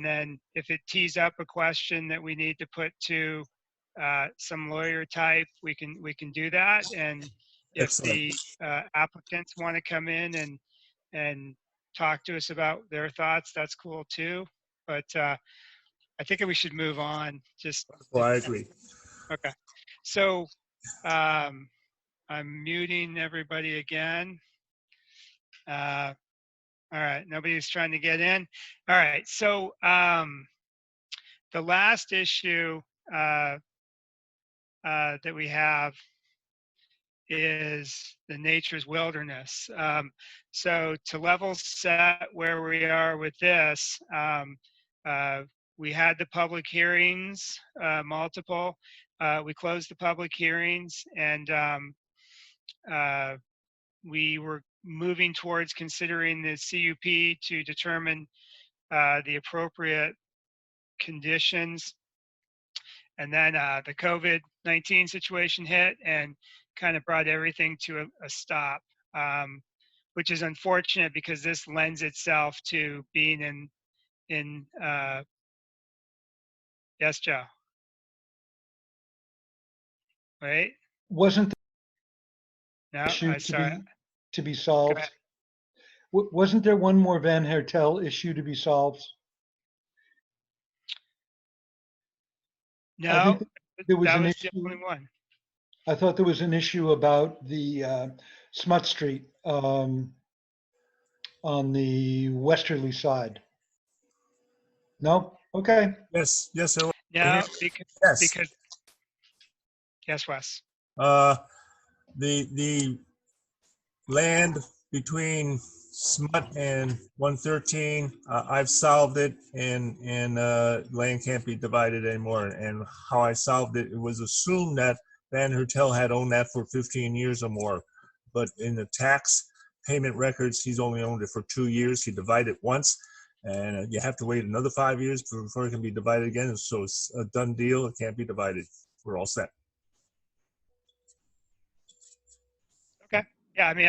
A: then if it tees up a question that we need to put to some lawyer type, we can do that. And if
D: Excellent.
A: the applicants want to come in and talk to us about their thoughts, that's cool too. But I think we should move on.
D: Well, I agree.
A: Okay. So I'm muting everybody again. All right, nobody's trying to get in. All right, so the last issue that we have is the nature's wilderness. So to level set where we are with this, we had the public hearings, multiple. We closed the public hearings and we were moving towards considering the CUP to determine the appropriate conditions. And then the COVID-19 situation hit and kind of brought everything to a stop, which is unfortunate because this lends itself to being in yes, Joe. Right?
B: Wasn't
A: No,
B: the issue
A: I'm sorry.
B: to be
A: Go
B: solved?
A: ahead.
B: Wasn't there one more Van Hertel issue to be solved? I
A: No,
B: think there was
A: that
B: an
A: was the
B: issue.
A: only one.
B: I thought there was an issue about the Smut Street on the westerly side. No? Okay.
D: Yes, sir.
A: No,
D: Yes.
A: because yes, Wes.
D: The land between Smut and 113, I've solved it, and land can't be divided anymore. And how I solved it, it was assumed that Van Hertel had owned that for 15 years or more, but in the tax payment records, he's only owned it for 2 years. He divided it once, and you have to wait another 5 years before it can be divided again. So it's a done deal. It can't be divided. We're all set.
A: Okay. Yeah, I mean,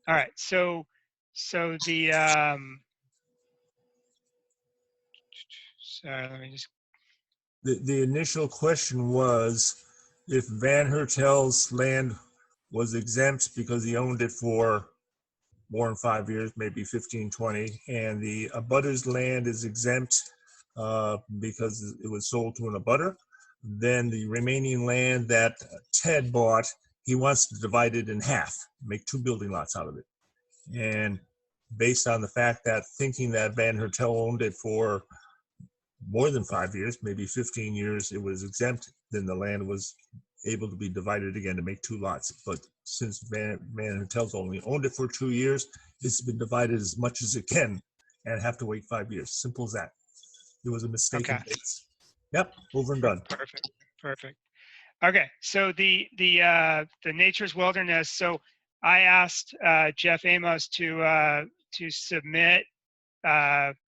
A: all right. So the sorry, let me just.
D: The initial question was if Van Hertel's land was exempt because he owned it for more than 5 years, maybe 15, 20, and the abutter's land is exempt because it was sold to an abutter, then the remaining land that Ted bought, he wants to divide it in half, make 2 building lots out of it. And based on the fact that thinking that Van Hertel owned it for more than 5 years, maybe 15 years, it was exempt, then the land was able to be divided again to make 2 lots. But since Van Hertel's only owned it for 2 years, it's been divided as much as it can and have to wait 5 years. Simple as that. It was a mistake in
A: Okay.
D: dates. Yep, over and done.
A: Perfect. Okay, so the Nature's Wilderness. So I asked Jeff Amos to submit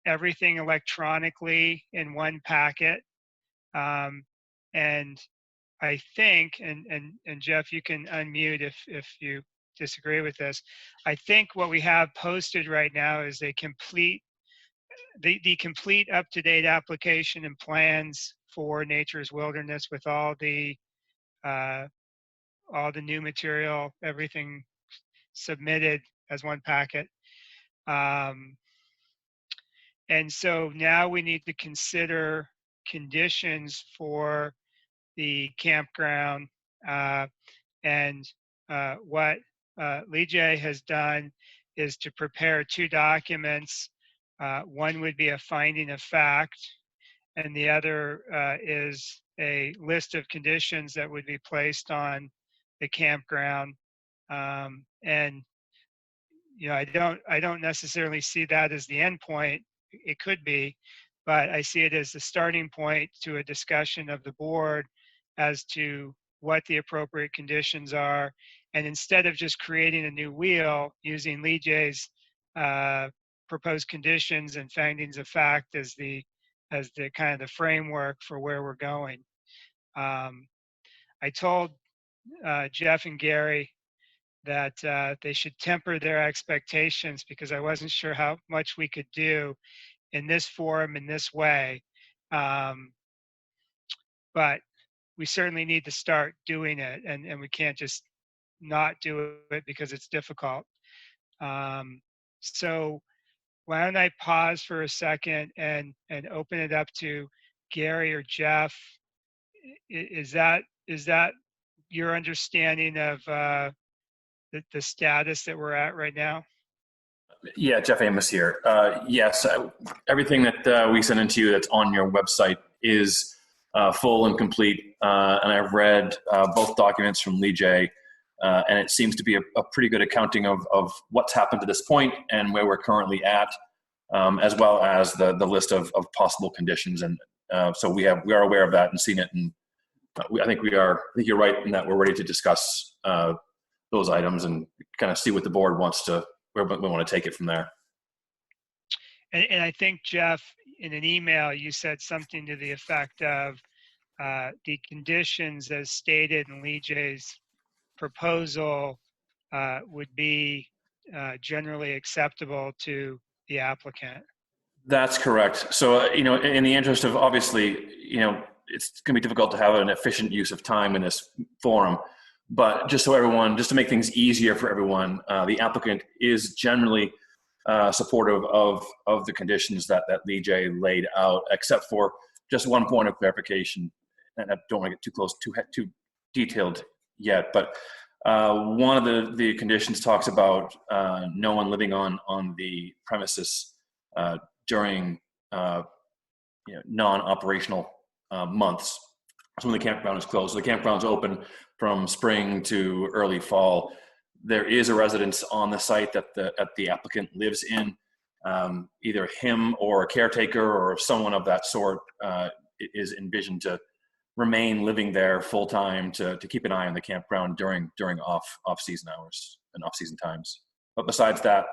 A: everything electronically in one packet, and I think, and Jeff, you can unmute if you disagree with this. I think what we have posted right now is a complete, the complete up-to-date application and plans for Nature's Wilderness with all the new material, everything submitted as one packet. And so now we need to consider conditions for the campground, and what Lee J has done is to prepare 2 documents. One would be a finding of fact, and the other is a list of conditions that would be placed on the campground. And I don't necessarily see that as the end point. It could be, but I see it as the starting point to a discussion of the board as to what the appropriate conditions are. And instead of just creating a new wheel, using Lee J's proposed conditions and findings of fact as the kind of the framework for where we're going. I told Jeff and Gary that they should temper their expectations because I wasn't sure how much we could do in this forum in this way. But we certainly need to start doing it, and we can't just not do it because it's difficult. So why don't I pause for a second and open it up to Gary or Jeff? Is that your understanding of the status that we're at right now?
I: Yeah, Jeff Amos here. Yes, everything that we sent into you that's on your website is full and complete. And I've read both documents from Lee J, and it seems to be a pretty good accounting of what's happened to this point and where we're currently at, as well as the list of possible conditions. And so we are aware of that and seen it. And I think you're right in that we're ready to discuss those items and kind of see what the board wants to, where we want to take it from there.
A: And I think, Jeff, in an email, you said something to the effect of the conditions as stated in Lee J's proposal would be generally acceptable to the applicant.
I: That's correct. So, in the interest of obviously, it's going to be difficult to have an efficient use of time in this forum. But just to make things easier for everyone, the applicant is generally supportive of the conditions that Lee J laid out, except for just one point of clarification. And I don't want to get too close, too detailed yet. But one of the conditions talks about no one living on the premises during non-operational months. So when the campground is closed, so the campground's open from spring to early fall. There is a residence on the site that the applicant lives in. Either him or a caretaker or someone of that sort is envisioned to remain living there full time to keep an eye on the campground during off-season hours and off-season times. But besides that,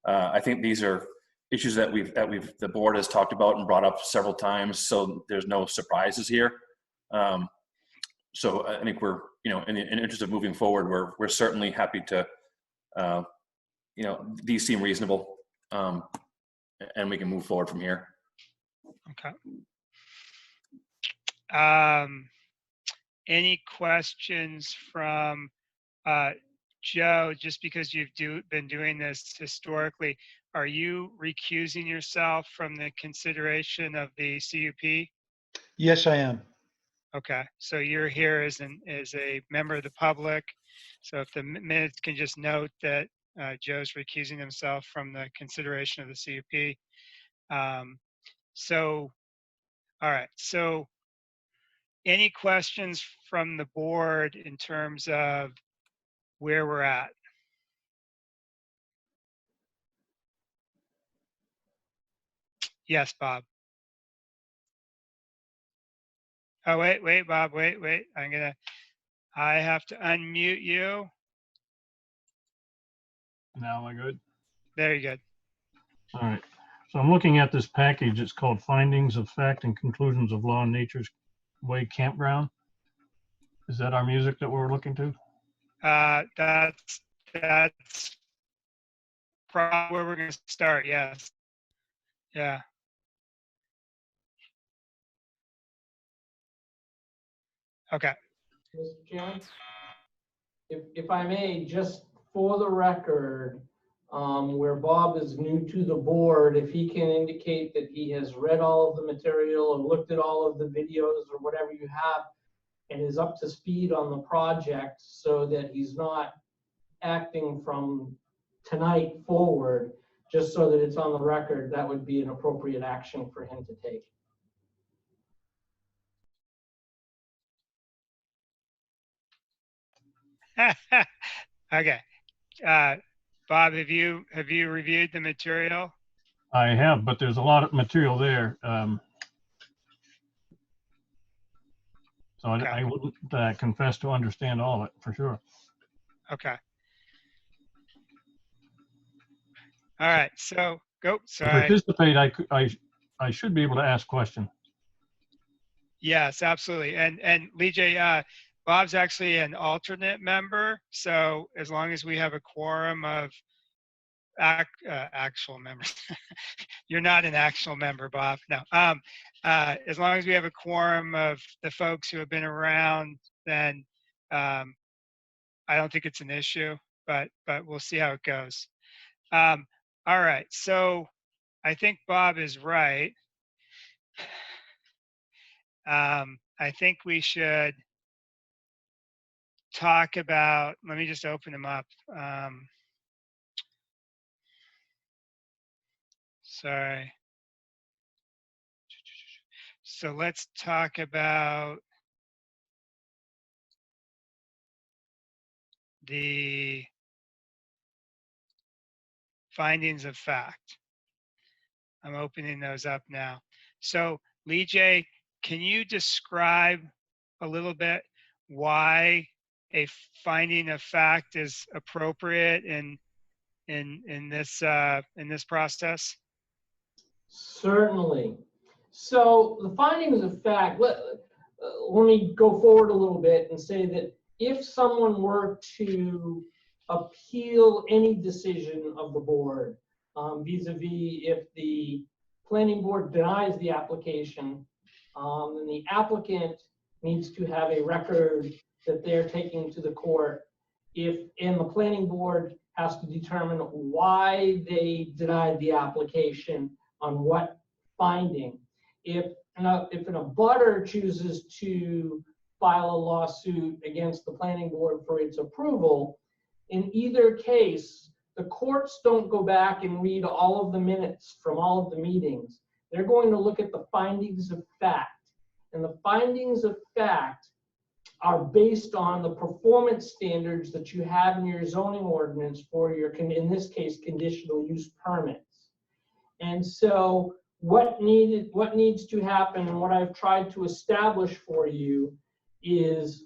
I: I think these are issues that the board has talked about and brought up several times. So there's no surprises here. So I think we're, in the interest of moving forward, we're certainly happy to, these seem reasonable, and we can move forward from here.
A: Okay. any questions from Joe, just because you've been doing this historically, are you recusing yourself from the consideration of the CUP?
B: Yes, I am.
A: Okay, so you're here as a member of the public. So if the minutes can just note that Joe's recusing himself from the consideration of the CUP. So, all right. So, any questions from the board in terms of where we're at? Yes, Bob. Oh, wait, Bob, wait. I have to unmute you.
J: Now am I good?
A: There you go.
J: All right. So I'm looking at this package. It's called Findings of Fact and Conclusions of Law and Nature's Way Campground. Is that our music that we're looking to?
A: That's probably where we're going to start. Yes. Yeah. Okay.
G: Mr. Chairman, if I may, just for the record, where Bob is new to the board, if he can indicate that he has read all of the material or looked at all of the videos or whatever you have and is up to speed on the project so that he's not acting from tonight forward, just so that it's on the record, that would be an appropriate action for him to take.
A: Okay. Bob, have you reviewed the material?
J: I have, but there's a lot of material there. So
A: Okay.
J: I wouldn't confess to understand all of it for sure.
A: Okay. All right. So go.
J: To
A: Sorry.
J: participate, I should be able to ask questions.
A: Yes, absolutely. And Lee J, Bob's actually an alternate member. So as long as we have a quorum of actual members, you're not an actual member, Bob. No. As long as we have a quorum of the folks who have been around, then I don't think it's an issue. But we'll see how it goes. All right. So I think Bob is right. I think we should talk about, let me just open them up. Sorry. So let's talk about the findings of fact. I'm opening those up now. So Lee J, can you describe a little bit why a finding of fact is appropriate in this process?
G: Certainly. So the findings of fact, let me go forward a little bit and say that if someone were to appeal any decision of the board, vis-a-vis if the planning board denies the application, then the applicant needs to have a record that they're taking to the court. And the planning board has to determine why they denied the application on what finding. If an abutter chooses to file a lawsuit against the planning board for its approval, in either case, the courts don't go back and read all of the minutes from all of the meetings. They're going to look at the findings of fact. And the findings of fact are based on the performance standards that you have in your zoning ordinance for your, in this case, conditional use permits. And so what needs to happen, and what I've tried to establish for you, is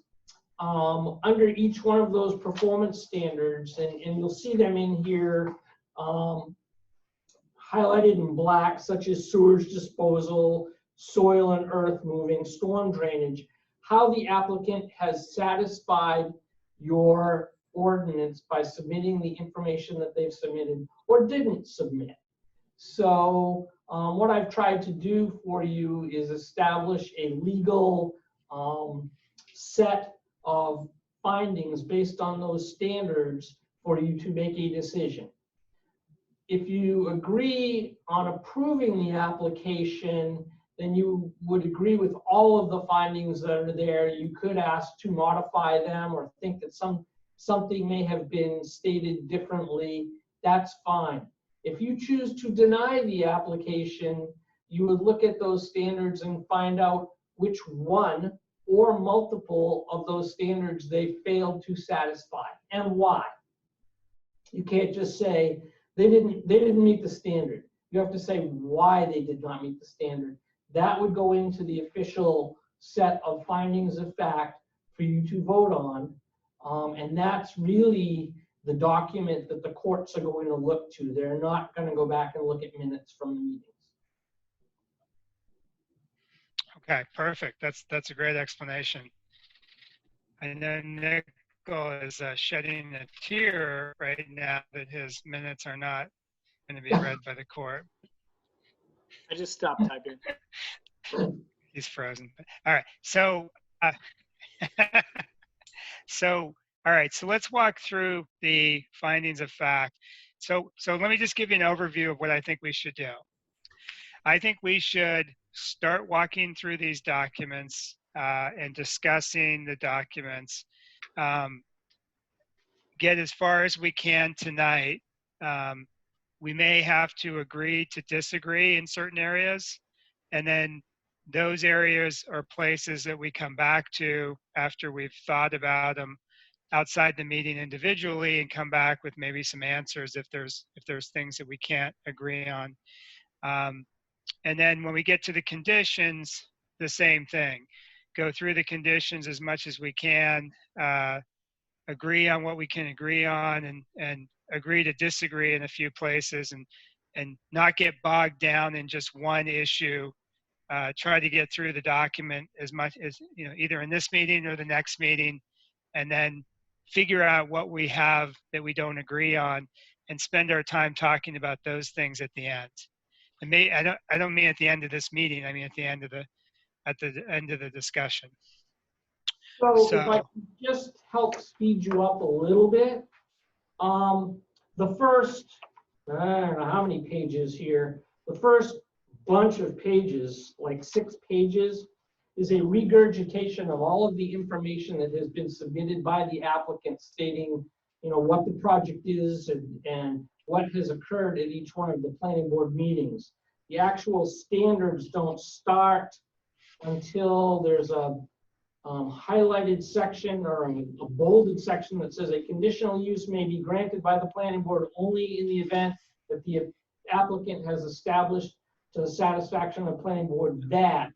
G: under each one of those performance standards, and you'll see them in here highlighted in black, such as sewage disposal, soil and earth moving, storm drainage, how the applicant has satisfied your ordinance by submitting the information that they've submitted or didn't submit. So what I've tried to do for you is establish a legal
K: set of findings based on those standards for you to make a decision. If you agree on approving the application, then you would agree with all of the findings that are there. You could ask to modify them or think that something may have been stated differently. That's fine. If you choose to deny the application, you would look at those standards and find out which one or multiple of those standards they failed to satisfy and why. You can't just say they didn't meet the standard. You have to say why they did not meet the standard. That would go into the official set of findings of fact for you to vote on. And that's really the document that the courts are going to look to. They're not going to go back and look at minutes from the meetings.
A: Okay, perfect. That's a great explanation. I know Nickel is shedding a tear right now that his minutes are not going to be read by the court.
C: I just stopped typing.
A: He's frozen. All right. So, all right. So let's walk through the findings of fact. So let me just give you an overview of what I think we should do. I think we should start walking through these documents and discussing the documents. Get as far as we can tonight. We may have to agree to disagree in certain areas, and then those areas are places that we come back to after we've thought about them outside the meeting individually and come back with maybe some answers if there's things that we can't agree on. And then when we get to the conditions, the same thing. Go through the conditions as much as we can, agree on what we can agree on, and agree to disagree in a few places, and not get bogged down in just one issue. Try to get through the document as much as, either in this meeting or the next meeting, and then figure out what we have that we don't agree on and spend our time talking about those things at the end. And I don't mean at the end of this meeting, I mean at the end of the discussion.
K: So if I could just help speed you up a little bit, the first, I don't know how many pages here, the first bunch of pages, like 6 pages, is a regurgitation of all of the information that has been submitted by the applicant stating, what the project is and what has occurred at each one of the planning board meetings. The actual standards don't start until there's a highlighted section or a bolded section that says a conditional use may be granted by the planning board only in the event that the applicant has established to the satisfaction of the planning board that,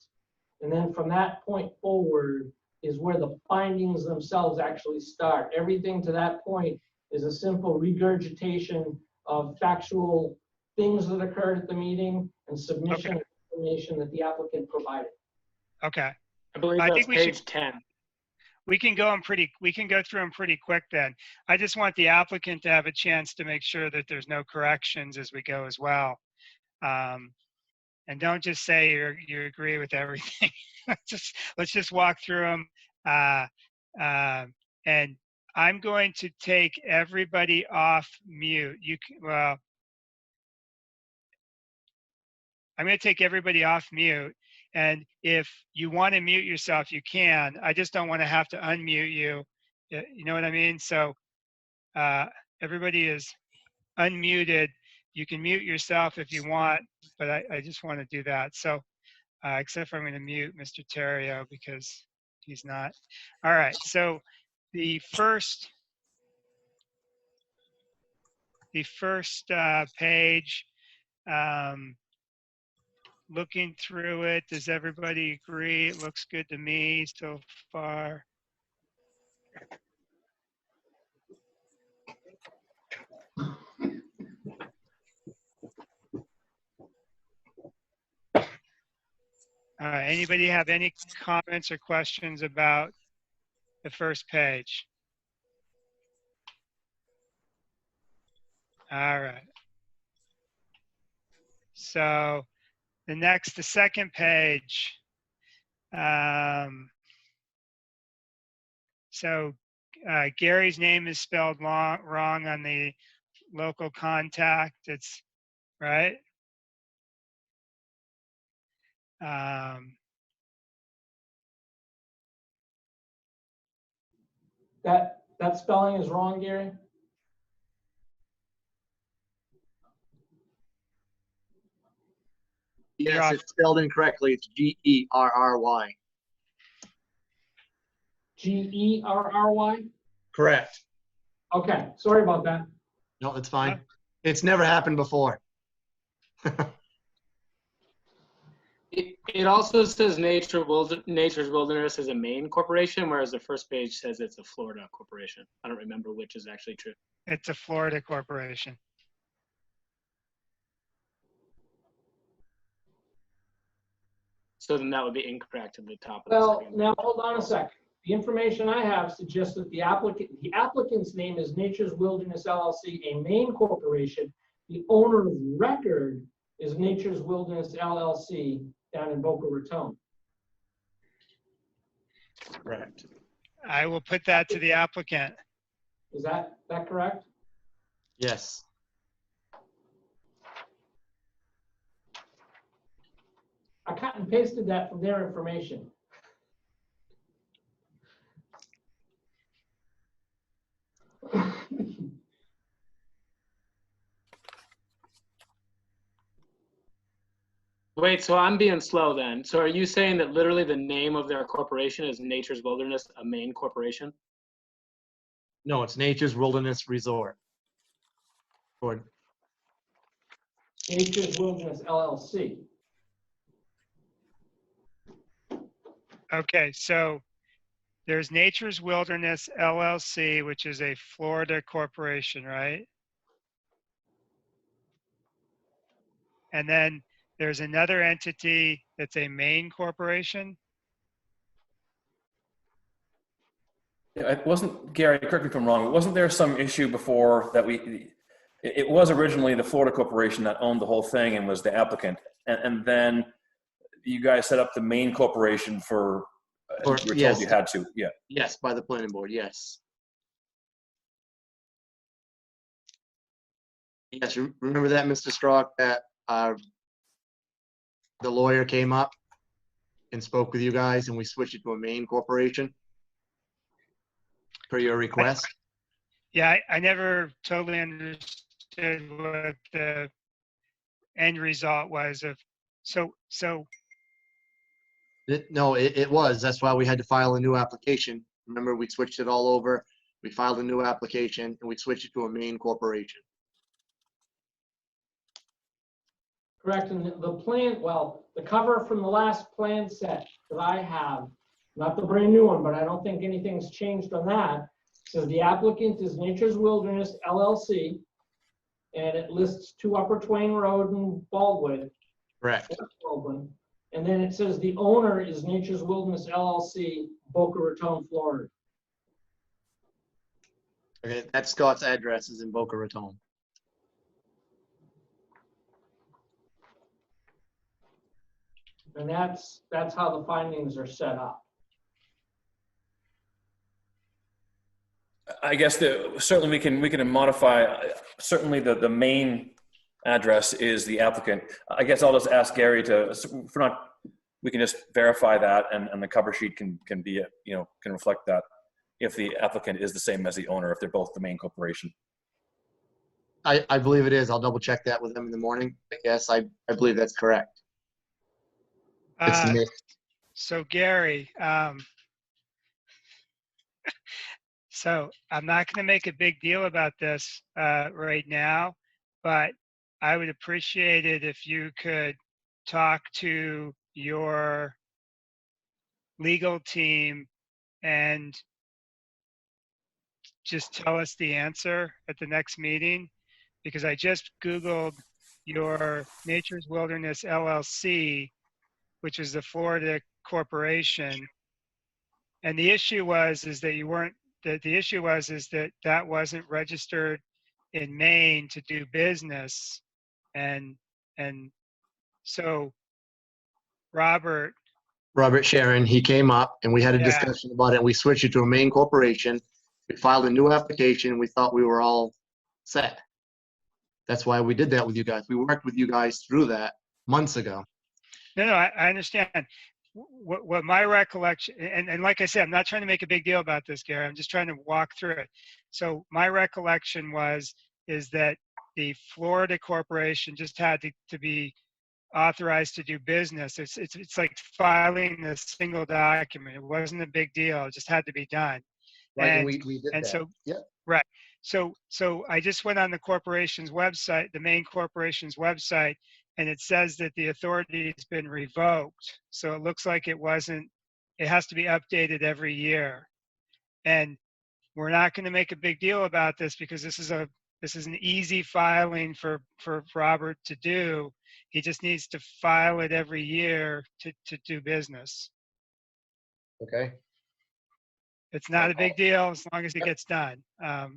K: and then from that point forward is where the findings themselves actually start. Everything to that point is a simple regurgitation of factual things that occurred at the meeting and submission of information that the applicant provided.
A: Okay.
C: I believe
A: I
C: that's
A: think we
C: page 10.
A: We can go through them pretty quick then. I just want the applicant to have a chance to make sure that there's no corrections as we go as well. And don't just say you agree with everything. Let's just walk through them. And I'm going to take everybody off mute. I'm going to take everybody off mute. And if you want to mute yourself, you can. I just don't want to have to unmute you. You know what I mean? So everybody is unmuted. You can mute yourself if you want, but I just want to do that. So except for I'm going to mute Mr. Terrio because he's not. All right. So the first page, looking through it, does everybody agree? It looks good to me so far. Anybody have any comments or questions about the first page? All right. So the second page, So Gary's name is spelled wrong on the local contact. It's right.
K: That spelling is wrong, Gary?
F: Yes, it's spelled incorrectly. It's Gerry.
K: Gerry?
F: Correct.
K: Okay, sorry about that.
F: No, that's fine. It's never happened before.
C: It also says Nature's Wilderness is a Maine corporation, whereas the first page says it's a Florida corporation. I don't remember which is actually true.
A: It's a Florida corporation.
C: So then that would be incorrect at the top of
K: Well,
C: the screen.
K: now hold on a second. The information I have suggests that the applicant's name is Nature's Wilderness LLC, a Maine corporation. The owner of record is Nature's Wilderness LLC down in Boca Raton.
F: Correct.
A: I will put that to the applicant.
K: Is that correct?
F: Yes.
K: I cut and pasted that from their information.
C: Wait, so I'm being slow then. So are you saying that literally the name of their corporation is Nature's Wilderness, a Maine corporation?
F: No, it's Nature's Wilderness Resort. Or
K: Nature's Wilderness LLC.
A: Okay, so there's Nature's Wilderness LLC, which is a Florida corporation, right? And then there's another entity that's a Maine corporation.
I: Yeah, it wasn't, Gary, correct me if I'm wrong, wasn't there some issue before that it was originally the Florida corporation that owned the whole thing and was the applicant. And then you guys set up the Maine corporation for, you were told
F: yes.
I: you had to, yeah.
F: yes, by the planning board, yes. Yes, remember that, Mr. Strock, that the lawyer came up and spoke with you guys and we switched it to a Maine corporation per your request?
A: Yeah, I never totally understood what the end result was of, so
F: No, it was. That's why we had to file a new application. Remember, we switched it all over. We filed a new application and we switched it to a Maine corporation.
K: Correct, and the plan, well, the cover from the last plan set that I have, not the brand new one, but I don't think anything's changed on that, says the applicant is Nature's Wilderness LLC, and it lists 2 Upper Twain Road in Baldwin.
F: Correct.
K: Baldwin. And then it says the owner is Nature's Wilderness LLC, Boca Raton, Florida.
F: Okay, that Scott's address is in Boca Raton.
K: And that's how the findings are set up.
I: I guess certainly we can modify, certainly the main address is the applicant. I guess I'll just ask Gary we can just verify that and the cover sheet can be, can reflect that if the applicant is the same as the owner, if they're both the main corporation.
F: I believe it is. I'll double check that with them in the morning. But yes, I believe that's correct.
A: So Gary, so I'm not going to make a big deal about this right now, but I would appreciate it if you could talk to your legal team and just tell us the answer at the next meeting, because I just Googled your Nature's Wilderness LLC, which is the Florida corporation. And the issue was that wasn't registered in Maine to do business. And so Robert
F: Robert Sharon, he came up and we had a
A: Yeah.
F: discussion about it. We switched it to a main corporation. We filed a new application. We thought we were all set. That's why we did that with you guys. We worked with you guys through that months ago.
A: No, I understand. What my recollection, and like I said, I'm not trying to make a big deal about this, Gary. I'm just trying to walk through it. So my recollection is that the Florida corporation just had to be authorized to do business. It's like filing a single document. It wasn't a big deal. It just had to be done.
F: Right, and
A: And-
F: we did
A: and
F: that.
A: so-
F: Yeah.
A: Right. So I just went on the corporation's website, the main corporation's website, and it says that the authority has been revoked. So it looks like it has to be updated every year. And we're not going to make a big deal about this because this is an easy filing for Robert to do. He just needs to file it every year to do business.
F: Okay.
A: It's not a big deal as long as it gets done. I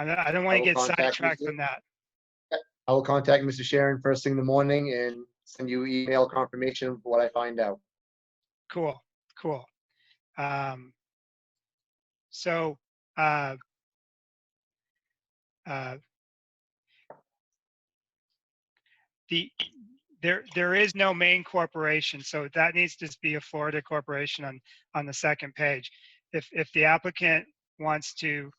A: don't want
F: I
A: to
F: will
A: get
F: contact
A: sidetracked
F: Mr.
A: on that.
F: I will contact Mr. Sharon first thing in the morning and send you email confirmation of what I find out.
A: Cool. So, there is no main corporation, so that needs to be a Florida corporation on the second page. If the applicant wants to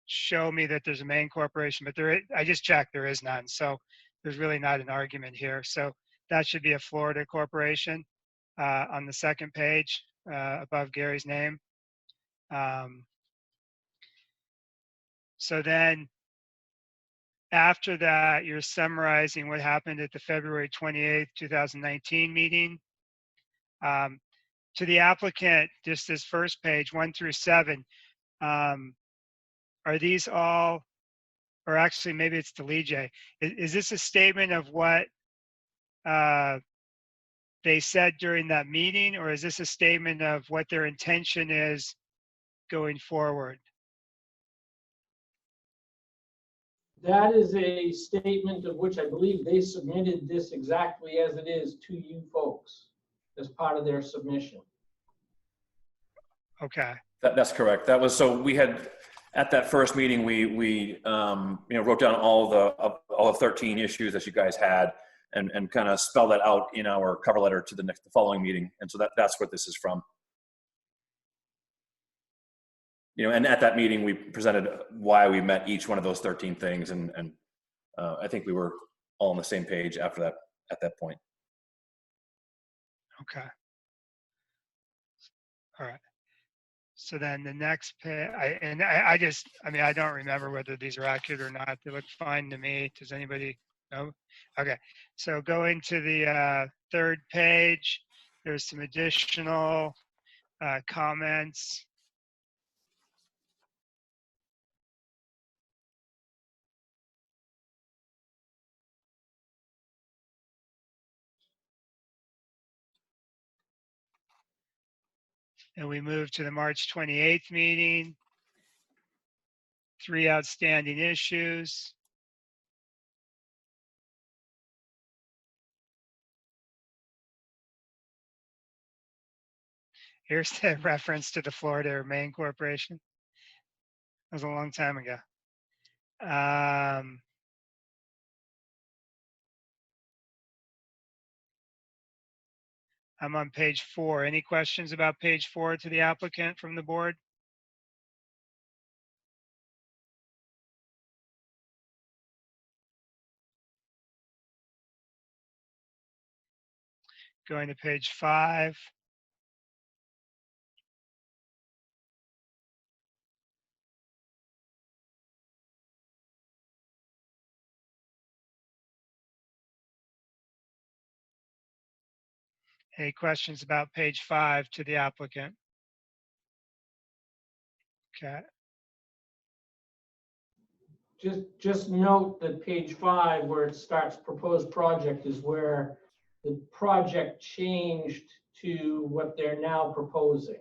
A: show me that there's a main corporation, but I just checked, there is none. So there's really not an argument here. So that should be a Florida corporation on the second page above Gary's name. So then after that, you're summarizing what happened at the February 28th, 2019 meeting. To the applicant, just this first page, 1 through 7, are these all, or actually maybe it's the Lee J. Is this a statement of what they said during that meeting, or is this a statement of what their intention is going forward?
K: That is a statement of which I believe they submitted this exactly as it is to you folks as part of their submission.
A: Okay.
I: That's correct. That was, so we had, at that first meeting, we wrote down all the 13 issues that you guys had and kind of spelled that out in our cover letter to the following meeting. And so that's what this is from. And at that meeting, we presented why we met each one of those 13 things. And I think we were all on the same page after that, at that point.
A: Okay. All right. So then the next page, I don't remember whether these are accurate or not. They look fine to me. Does anybody know? Okay. So going to the third page, there's some additional comments. And we move to the March 28th meeting. 3 outstanding issues. Here's the reference to the Florida Main Corporation. That was a long time ago. I'm on page 4. Any questions about page 4 to the applicant from the board? Going to page 5. Any questions about page 5 to the applicant? Okay.
K: Just note that page 5, where it starts proposed project, is where the project changed to what they're now proposing,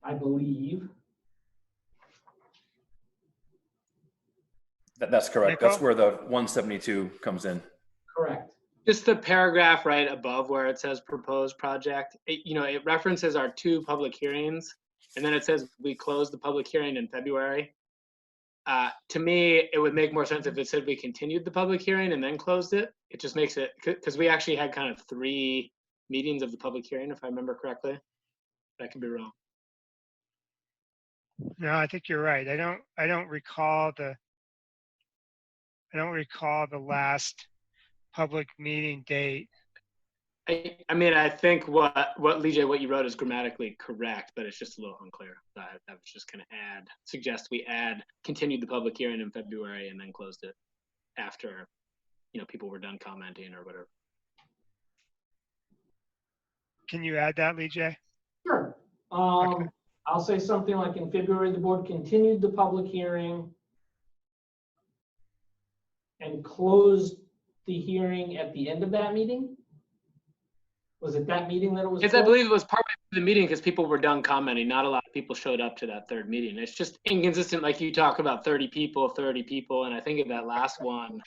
K: I believe.
I: That's correct. That's
A: Nicole?
I: where the 172 comes in.
K: Correct.
C: Just the paragraph right above where it says proposed project, it references our 2 public hearings, and then it says we closed the public hearing in February. To me, it would make more sense if it said we continued the public hearing and then closed it. It just makes it, because we actually had kind of 3 meetings of the public hearing, if I remember correctly. I could be wrong.
A: No, I think you're right. I don't recall the last public meeting date.
C: I mean, I think what Lee, what you wrote is grammatically correct, but it's just a little unclear. I was just going to suggest we continued the public hearing in February and then closed it after, people were done commenting or whatever.
A: Can you add that, Lee J?
K: Sure.
A: Okay.
K: I'll say something like in February, the board continued the public hearing and closed the hearing at the end of that meeting? Was it that meeting that it was?
C: Yes, I believe it was part of the meeting because people were done commenting. Not a lot of people showed up to that 3rd meeting. It's just inconsistent. Like you talk about 30 people, and I think in that last one,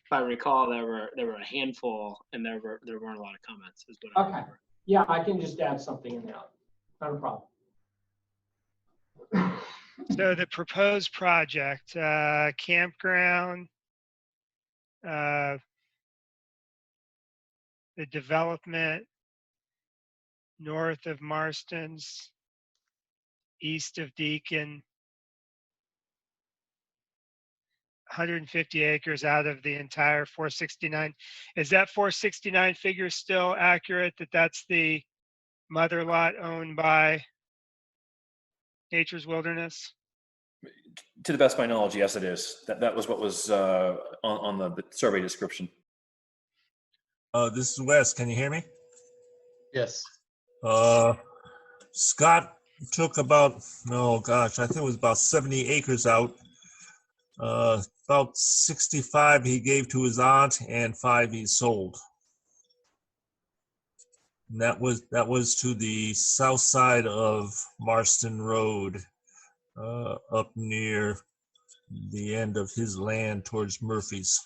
C: if I recall, there were a handful, and there weren't a lot of comments. Is what I
K: Okay.
C: remember.
K: Yeah, I can just add something in there. Not a problem.
A: So the proposed project, campground, the development north of Marston's, east of Deacon, 150 acres out of the entire 469. Is that 469 figure still accurate, that that's the mother lot owned by Nature's Wilderness?
I: To the best of my knowledge, yes, it is. That was what was on the survey description.
D: This is Wes. Can you hear me?
F: Yes.
D: Scott took about, I think it was about 70 acres out. About 65 he gave to his aunt and 5 he sold. And that was to the south side of Marston Road, up near the end of his land towards Murphy's.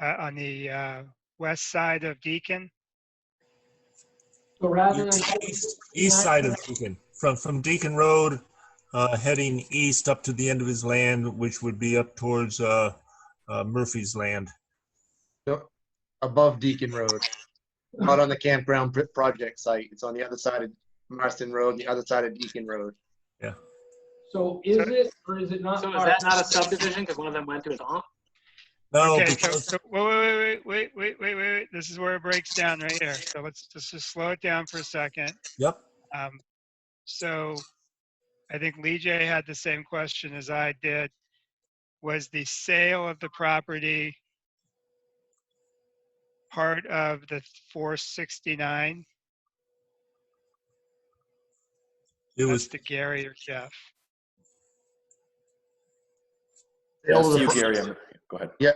A: On the west side of Deacon?
K: So rather than
D: East side of Deacon, from Deacon Road, heading east up to the end of his land, which would be up towards Murphy's land.
F: Above Deacon Road, not on the campground project site. It's on the other side of Marston Road, the other side of Deacon Road.
D: Yeah.
K: So is it or is it not?
C: So is that not a subdivision because one of them went to his aunt?
D: No,
A: Okay,
D: because
A: so wait. This is where it breaks down right here. So let's just slow it down for a second.
D: Yep.
A: So I think Lee J had the same question as I did. Was the sale of the property part of the 469?
D: it
A: That's
D: was
A: to Gary or Jeff.
I: Yes, to you, Gary. Go ahead.
F: Yeah,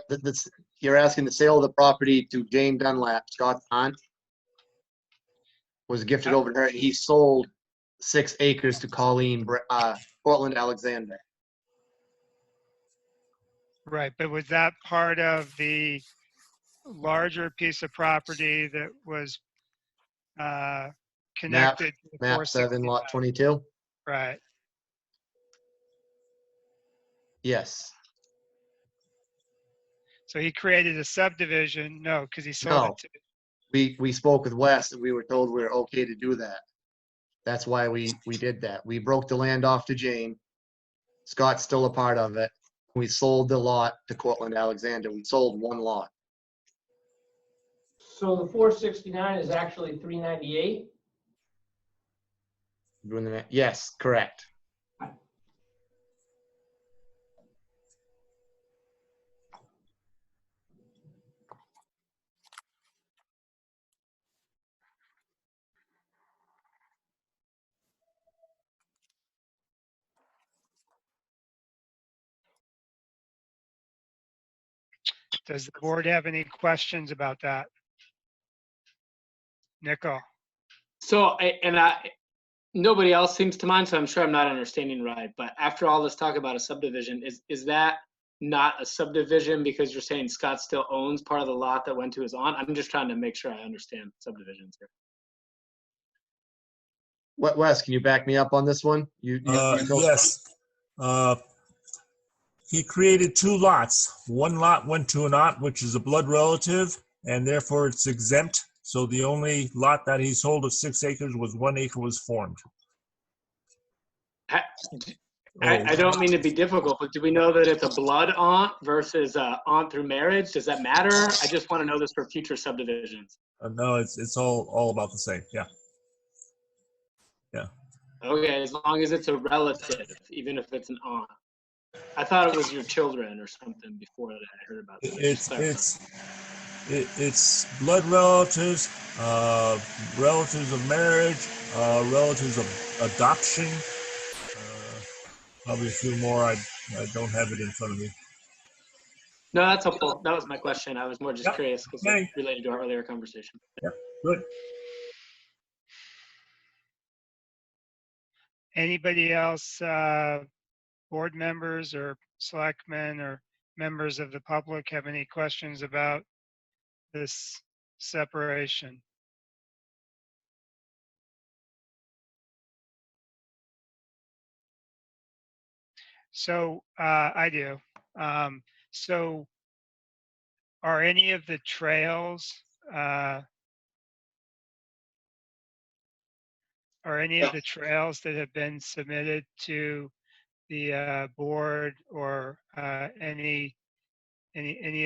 F: you're asking the sale of the property to Jane Dunlap, Scott's aunt. Was gifted over to her. He sold 6 acres to Colleen Portland Alexander.
A: Right, but was that part of the larger piece of property that was connected to the
F: Map 7,
A: 469?
F: lot 22?
A: Right.
F: Yes.
A: So he created a subdivision? No, because he sold
F: No.
A: it to.
F: We spoke with Wes and we were told we were okay to do that. That's why we did that. We broke the land off to Jane. Scott's still a part of it. We sold the lot to Cortland Alexander. We sold 1 lot.
K: So the 469 is actually 398?
F: Doing that? Yes, correct.
A: Does the board have any questions about that? Nicole?
C: So, Nobody else seems to mind, so I'm sure I'm not understanding right. But after all this talk about a subdivision, is that not a subdivision because you're saying Scott still owns part of the lot that went to his aunt? I'm just trying to make sure I understand subdivisions here.
F: What, Wes, can you back me up on this one? You know-
D: Yes. He created two lots. One lot went to an aunt, which is a blood relative, and therefore it's exempt. So the only lot that he sold of 6 acres was 1 acre was formed.
C: I don't mean to be difficult, but do we know that it's a blood aunt versus aunt through marriage? Does that matter? I just want to know this for future subdivisions.
D: No, it's all about the same. Yeah.
C: Okay, as long as it's a relative, even if it's an aunt. I thought it was your children or something before that I heard about that.
D: It's blood relatives, relatives of marriage, relatives of adoption. Probably a few more. I don't have it in front of me.
C: No, that's helpful. That was my question. I was more just
D: Yep.
C: curious because
D: Okay.
C: it's related to our earlier conversation.
D: Yeah, good.
A: Anybody else, board members or selectmen or members of the public have any questions about this separation? So I do. So are any of the trails, that have been submitted to the board or any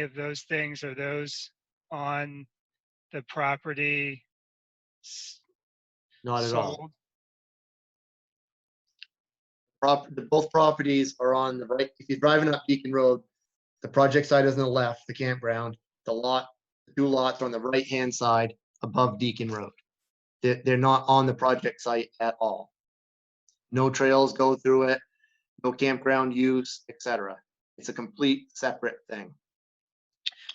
A: of those things, are those on the property
F: Not at all.
A: sold?
F: Both properties are on the right. If you're driving up Beacon Road, the project site is on the left, the campground. The two lots are on the right-hand side above Deacon Road. They're not on the project site at all. No trails go through it, no campground use, etc. It's a complete separate thing.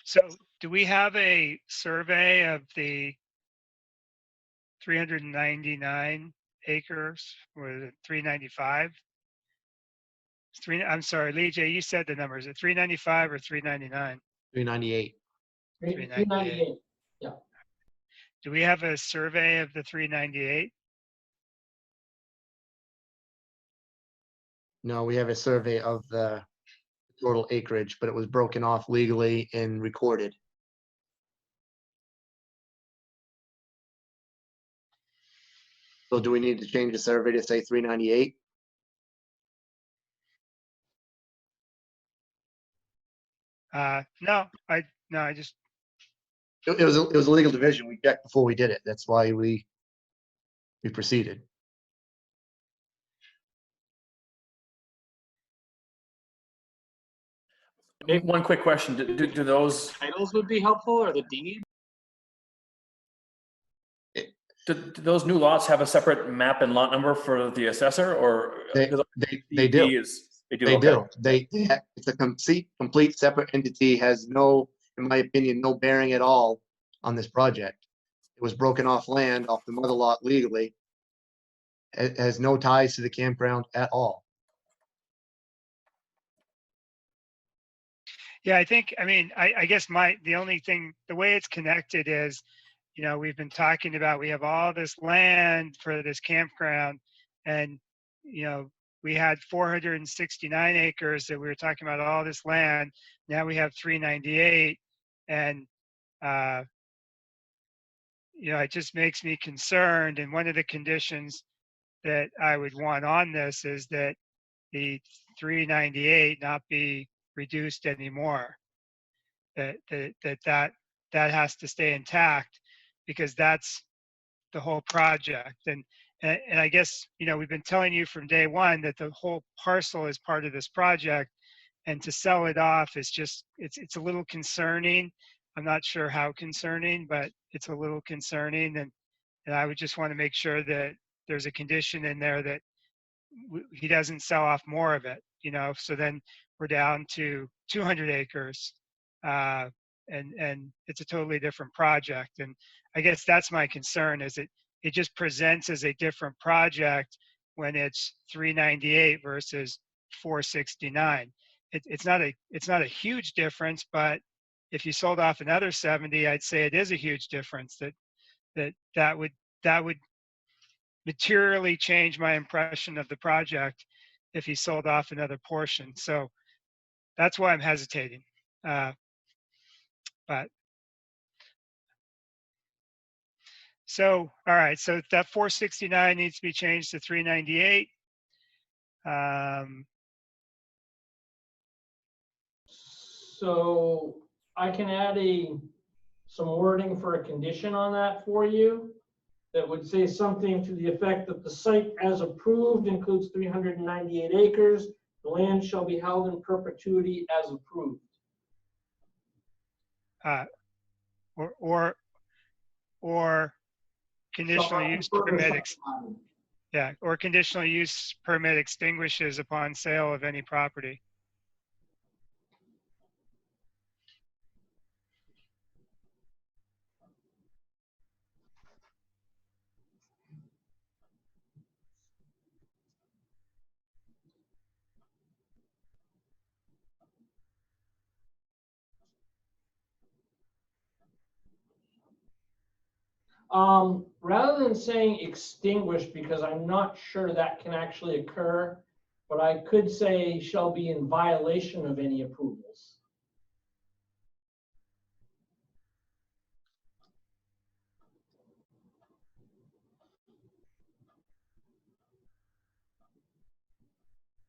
A: So do we have a survey of the 399 acres or 395? I'm sorry, Lee J, you said the number. Is it 395 or 399?
F: 398.
K: 398. Yeah.
A: Do we have a survey of the 398?
F: No, we have a survey of the total acreage, but it was broken off legally and recorded. So do we need to change the survey to say 398?
A: No, I just,
F: It was a legal division. We checked before we did it. That's why we proceeded.
I: One quick question. Do those
C: Titles would be helpful or the deed?
I: do those new lots have a separate map and lot number for the assessor, or
F: They do.
I: They do.
F: They
I: Okay.
F: do. It's a complete separate entity, has no, in my opinion, no bearing at all on this project. It was broken off land off the mother lot legally. It has no ties to the campground at all.
A: yeah, I guess the only thing, the way it's connected is, we've been talking about, we have all this land for this campground and, we had 469 acres that we were talking about, all this land. Now we have 398 and, it just makes me concerned. And one of the conditions that I would want on this is that the 398 not be reduced anymore. That has to stay intact because that's the whole project. And I guess, we've been telling you from day one that the whole parcel is part of this project, and to sell it off is just, it's a little concerning. I'm not sure how concerning, but it's a little concerning. And I would just want to make sure that there's a condition in there that he doesn't sell off more of it, so then we're down to 200 acres. And it's a totally different project. And I guess that's my concern, is it just presents as a different project when it's 398 versus 469. It's not a huge difference, but if you sold off another 70, I'd say it is a huge difference. That would materially change my impression of the project if he sold off another portion. So that's why I'm hesitating. But so, all right, so that 469 needs to be changed to 398.
K: So I can add some wording for a condition on that for you that would say something to the effect that the site as approved includes 398 acres. The land shall be held in perpetuity as approved.
A: Or conditional use permit, yeah, or conditional use permit extinguishes upon sale of any property.
K: Rather than saying extinguish, because I'm not sure that can actually occur, but I could say shall be in violation of any approvals.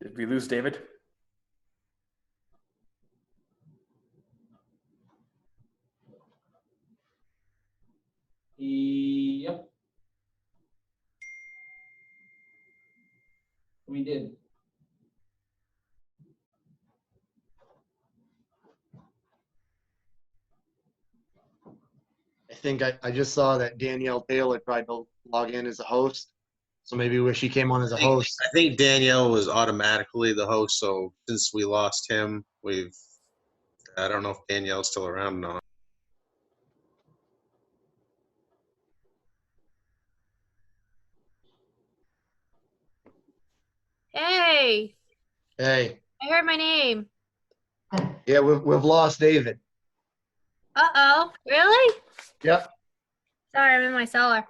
I: Did we lose David?
K: Yep. We did.
F: I think I just saw that Danielle Taylor tried to log in as a host. So maybe where she came on as a host.
E: I think Danielle was automatically the host, so since we lost him, I don't know if Danielle's still around or not.
L: Hey,
F: Hey,
L: I heard my name.
F: yeah, we've lost David.
L: Uh-oh, really?
F: Yep.
L: Sorry, I'm in my cellar.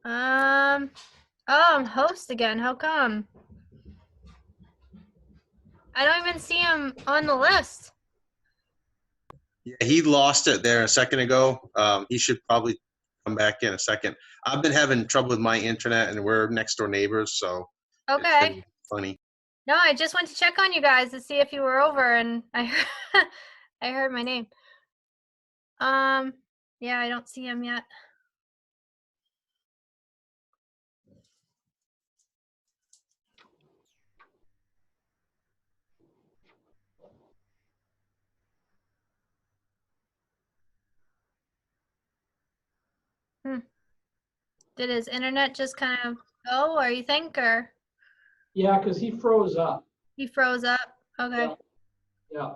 L: Oh, I'm host again. How come? I don't even see him on the list.
E: Yeah, he lost it there a second ago. He should probably come back in a second. I've been having trouble with my internet, and we're next door neighbors, so it's
L: Okay.
E: been funny.
L: No, I just went to check on you guys to see if you were over, and I heard my name. Yeah, I don't see him yet. Did his internet just kind of go, or you think, or
K: Yeah, because he froze up.
L: he froze up? Okay.
K: Yeah.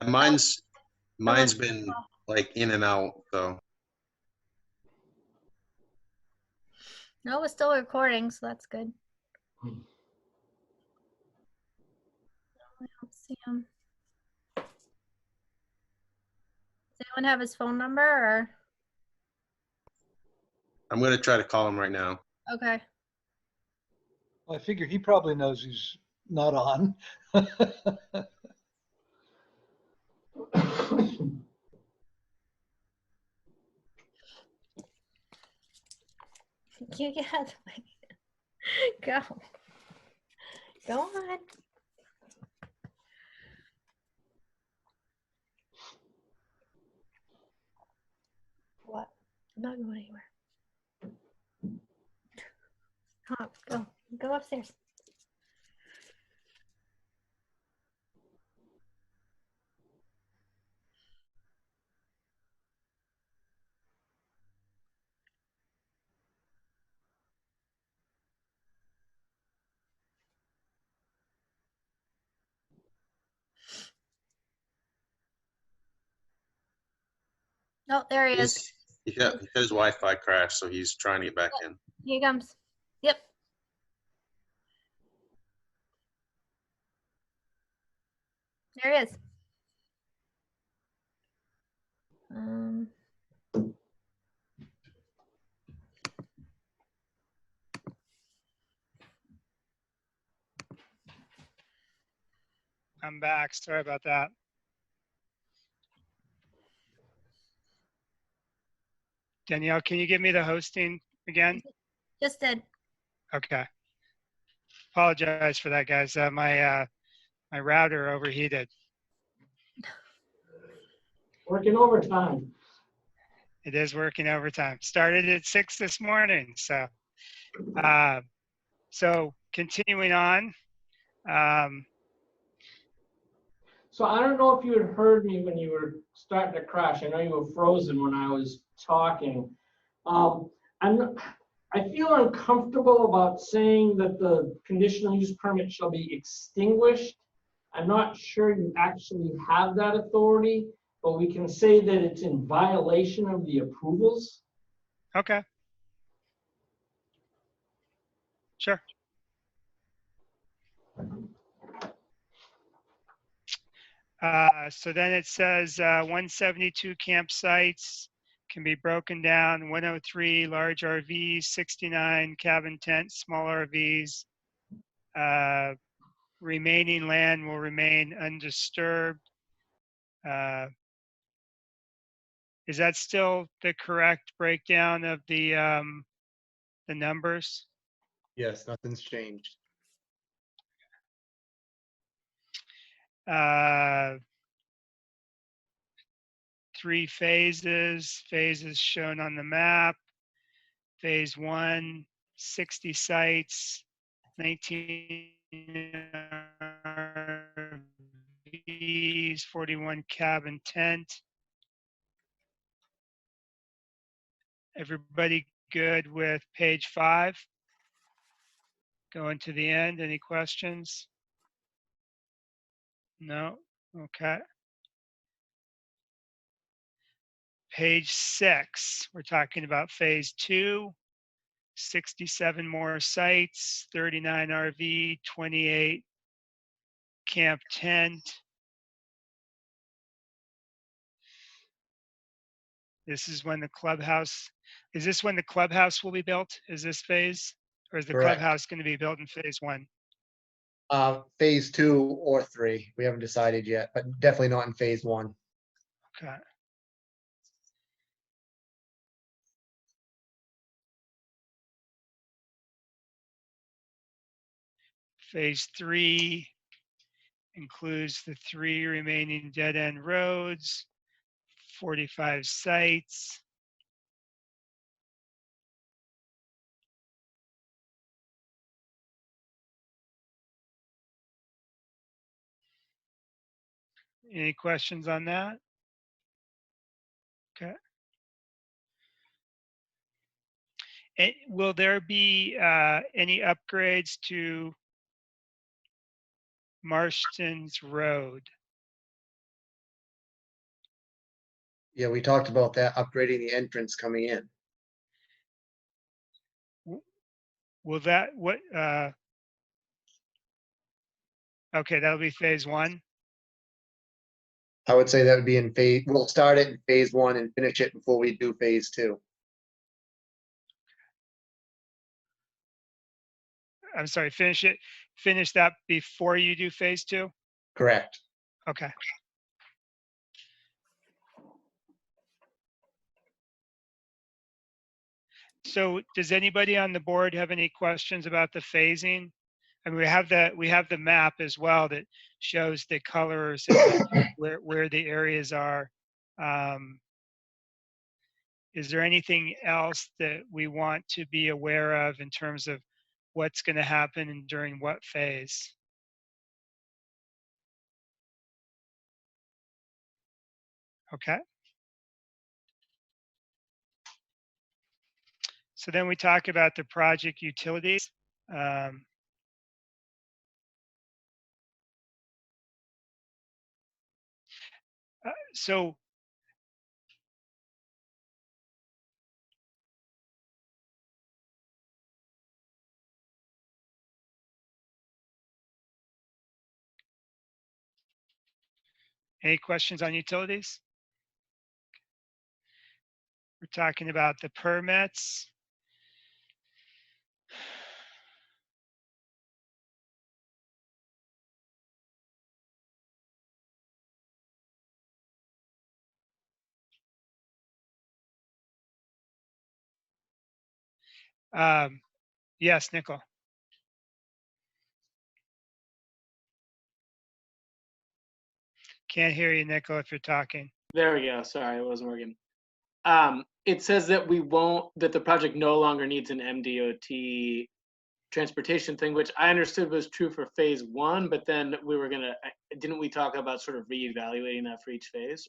E: Mine's been like in and out, so.
L: No, it's still recording, so that's good. I don't see him. Does anyone have his phone number, or?
E: I'm gonna try to call him right now.
L: Okay.
B: I figure he probably knows he's not on.
L: You get go. Go on. What? I'm not going anywhere. Come on, go upstairs. Oh, there he is.
E: He got his Wi-Fi crashed, so he's trying to get back in.
L: Here he comes. Yep. There he is.
A: I'm back. Sorry about that. Danielle, can you give me the hosting again?
L: Just did.
A: Okay. Apologize for that, guys. My router overheated.
K: Working overtime.
A: It is working overtime. Started at 6 this morning. So continuing on.
K: So I don't know if you had heard me when you were starting to crash. I know you were frozen when I was talking. I feel uncomfortable about saying that the conditional use permit shall be extinguished. I'm not sure you actually have that authority, but we can say that it's in violation of the approvals.
A: Okay. Sure. So then it says 172 campsites can be broken down, 103 large RVs, 69 cabin tents, small RVs. Remaining land will remain undisturbed. Is that still the correct breakdown of the numbers?
F: Yes, nothing's changed.
A: 3 phases shown on the map. Phase 1, 60 sites, 19 RVs, 41 cabin tent. Everybody good with page 5? Going to the end, any questions? No? Okay. Page 6, we're talking about phase 2, 67 more sites, 39 RV, 28 camp tent. This is when the clubhouse, is this when the clubhouse will be built? Is this phase? Or is the
F: Correct.
A: clubhouse going to be built in phase 1?
F: Phase 2 or 3. We haven't decided yet, but definitely not in phase 1.
A: Okay. Phase 3 includes the 3 remaining dead-end roads, 45 sites. Any questions on that? Okay. Will there be any upgrades to Marston's Road?
F: Yeah, we talked about that, upgrading the entrance coming in.
A: Will that, okay, that'll be phase 1?
F: I would say that would be in phase, we'll start it in phase 1 and finish it before we do phase 2.
A: I'm sorry, finish that before you do phase 2?
F: Correct.
A: Okay. So does anybody on the board have any questions about the phasing? I mean, we have the map as well that shows the colors and where the areas are. Is there anything else that we want to be aware of in terms of what's going to happen and during what phase? Okay. So then we talk about the project utilities. So Any questions on utilities? We're talking about the permits. Yes, Nickel. Can't hear you, Nickel, if you're talking.
C: There we go. Sorry, it wasn't working. It says that that the project no longer needs an MDOT transportation thing, which I understood was true for phase one, but then didn't we talk about sort of reevaluating that for each phase?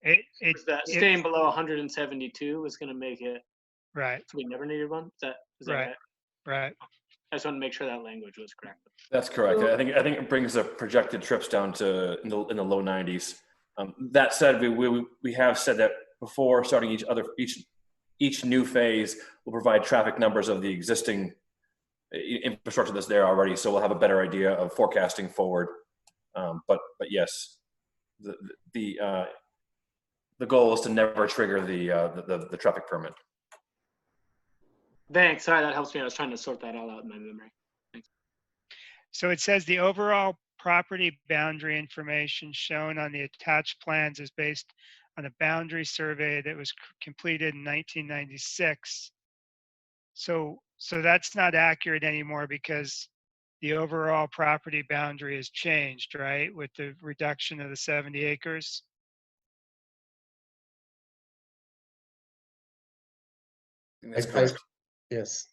C: No. Staying below 172 was gonna make it,
A: right.
C: so we never needed one? Is that
A: Right. Right.
C: I just want to make sure that language was correct.
I: That's correct. I think it brings the projected trips down to in the low 90s. That said, we have said that before starting each new phase will provide traffic numbers of the existing infrastructure that's there already, so we'll have a better idea of forecasting forward. But yes, the goal is to never trigger the traffic permit.
C: Thanks. Sorry, that helps me. I was trying to sort that all out in my memory. Thanks.
A: So it says the overall property boundary information shown on the attached plans is based on a boundary survey that was completed in 1996. So that's not accurate anymore because the overall property boundary has changed, right? With the reduction of the 70 acres.
I: That's correct.
F: Yes.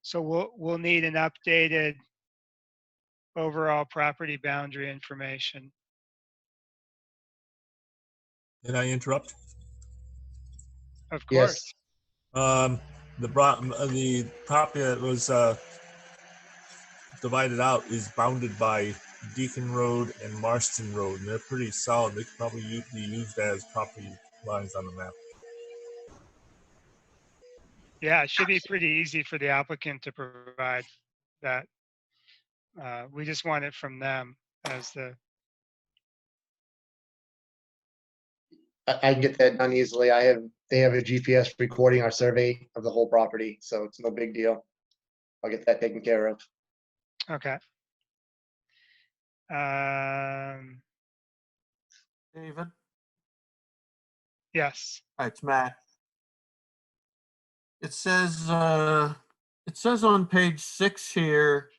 A: So we'll need an updated overall property boundary information.
D: Did I interrupt?
A: Of course.
D: Yes. The property that was divided out is bounded by Deacon Road and Marston Road, and they're pretty solid. They could probably be used as property lines on the map.
A: Yeah, it should be pretty easy for the applicant to provide that. We just want it from them as the.
F: I can get that done easily. They have a GPS recording our survey of the whole property, so it's no big deal. I'll get that taken care of.
A: Okay.
G: David?
A: Yes.
G: Hi, it's Matt. It says on page 6 here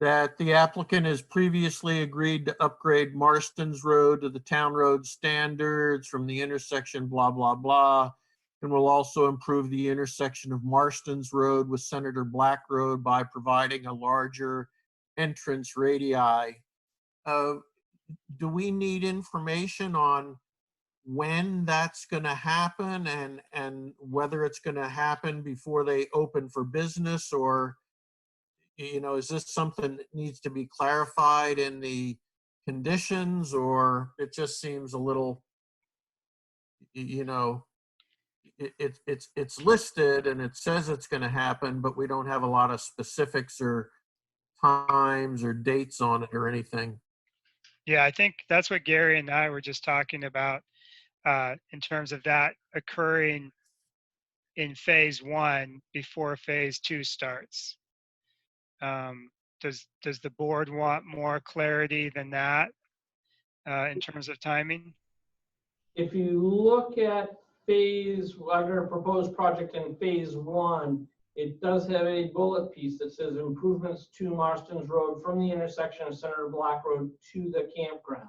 G: that the applicant has previously agreed to upgrade Marston's Road to the town road standards from the intersection blah, blah, blah, and will also improve the intersection of Marston's Road with Senator Black Road by providing a larger entrance radii. Do we need information on when that's going to happen and whether it's going to happen before they open for business, or, you know, is this something that needs to be clarified in the conditions, or it just seems a little, you know, it's listed and it says it's going to happen, but we don't have a lot of specifics or times or dates on it or anything.
A: Yeah, I think that's what Gary and I were just talking about. In terms of that occurring in phase one before phase two starts. Does the board want more clarity than that in terms of timing?
K: If you look at under proposed project in phase one, it does have a bullet piece that says improvements to Marston's Road from the intersection of Senator Black Road to the campground.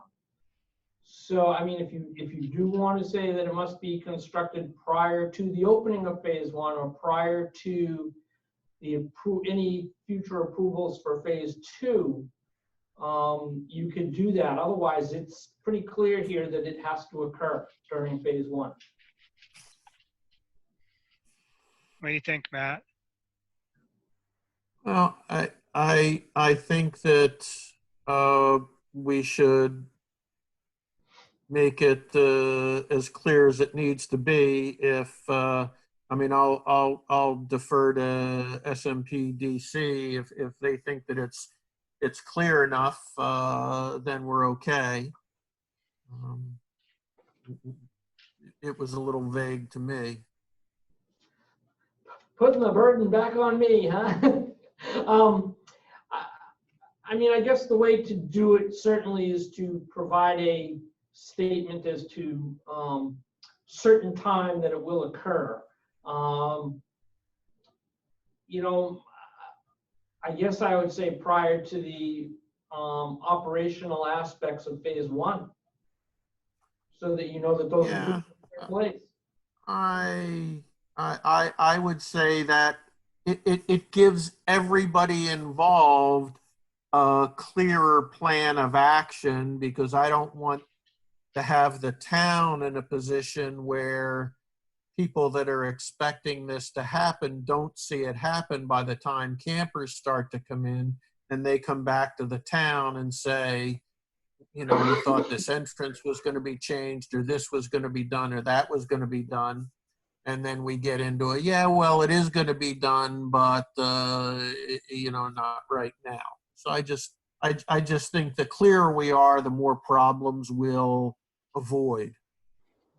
K: So, I mean, if you do want to say that it must be constructed prior to the opening of phase one or prior to any future approvals for phase two, you could do that. Otherwise, it's pretty clear here that it has to occur during phase one.
A: What do you think, Matt?
G: Well, I think that we should make it as clear as it needs to be. If I mean, I'll defer to SMPDC if they think that it's it's clear enough, then we're okay. It was a little vague to me.
K: Putting the burden back on me, huh? I mean, I guess the way to do it certainly is to provide a statement as to certain time that it will occur. You know, I guess I would say prior to the operational aspects of phase one, so that you know that those
G: Yeah.
K: are in place.
G: I would say that it gives everybody involved a clearer plan of action, because I don't want to have the town in a position where people that are expecting this to happen don't see it happen by the time campers start to come in, and they come back to the town and say, you know, we thought this entrance was going to be changed, or this was going to be done, or that was going to be done. And then we get into it. Yeah, well, it is going to be done, but, you know, not right now. So I just think the clearer we are, the more problems we'll avoid.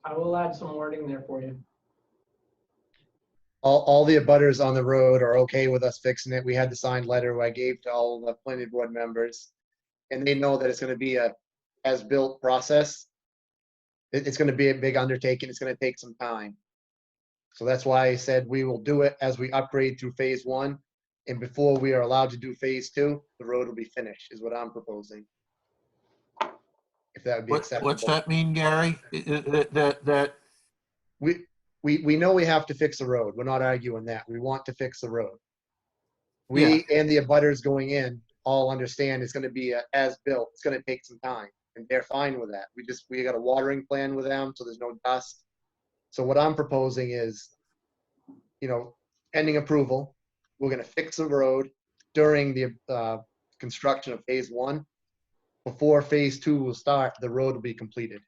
K: I will add some wording there for you.
F: All the abutters on the road are okay with us fixing it. We had the signed letter I gave to all the planning board members, and they know that it's gonna be a as-built process. It's gonna be a big undertaking. It's gonna take some time. So that's why I said we will do it as we upgrade through phase one. And before we are allowed to do phase two, the road will be finished, is what I'm proposing. If that would be acceptable.
G: What's that mean, Gary? That
F: We know we have to fix the road. We're not arguing that. We want to fix the road.
G: Yeah.
F: We and the abutters going in all understand it's gonna be a as-built. It's gonna take some time, and they're fine with that. We got a watering plan with them, so there's no dust. So what I'm proposing is, you know, pending approval, we're gonna fix the road during the construction of phase one. Before phase two will start, the road will be completed.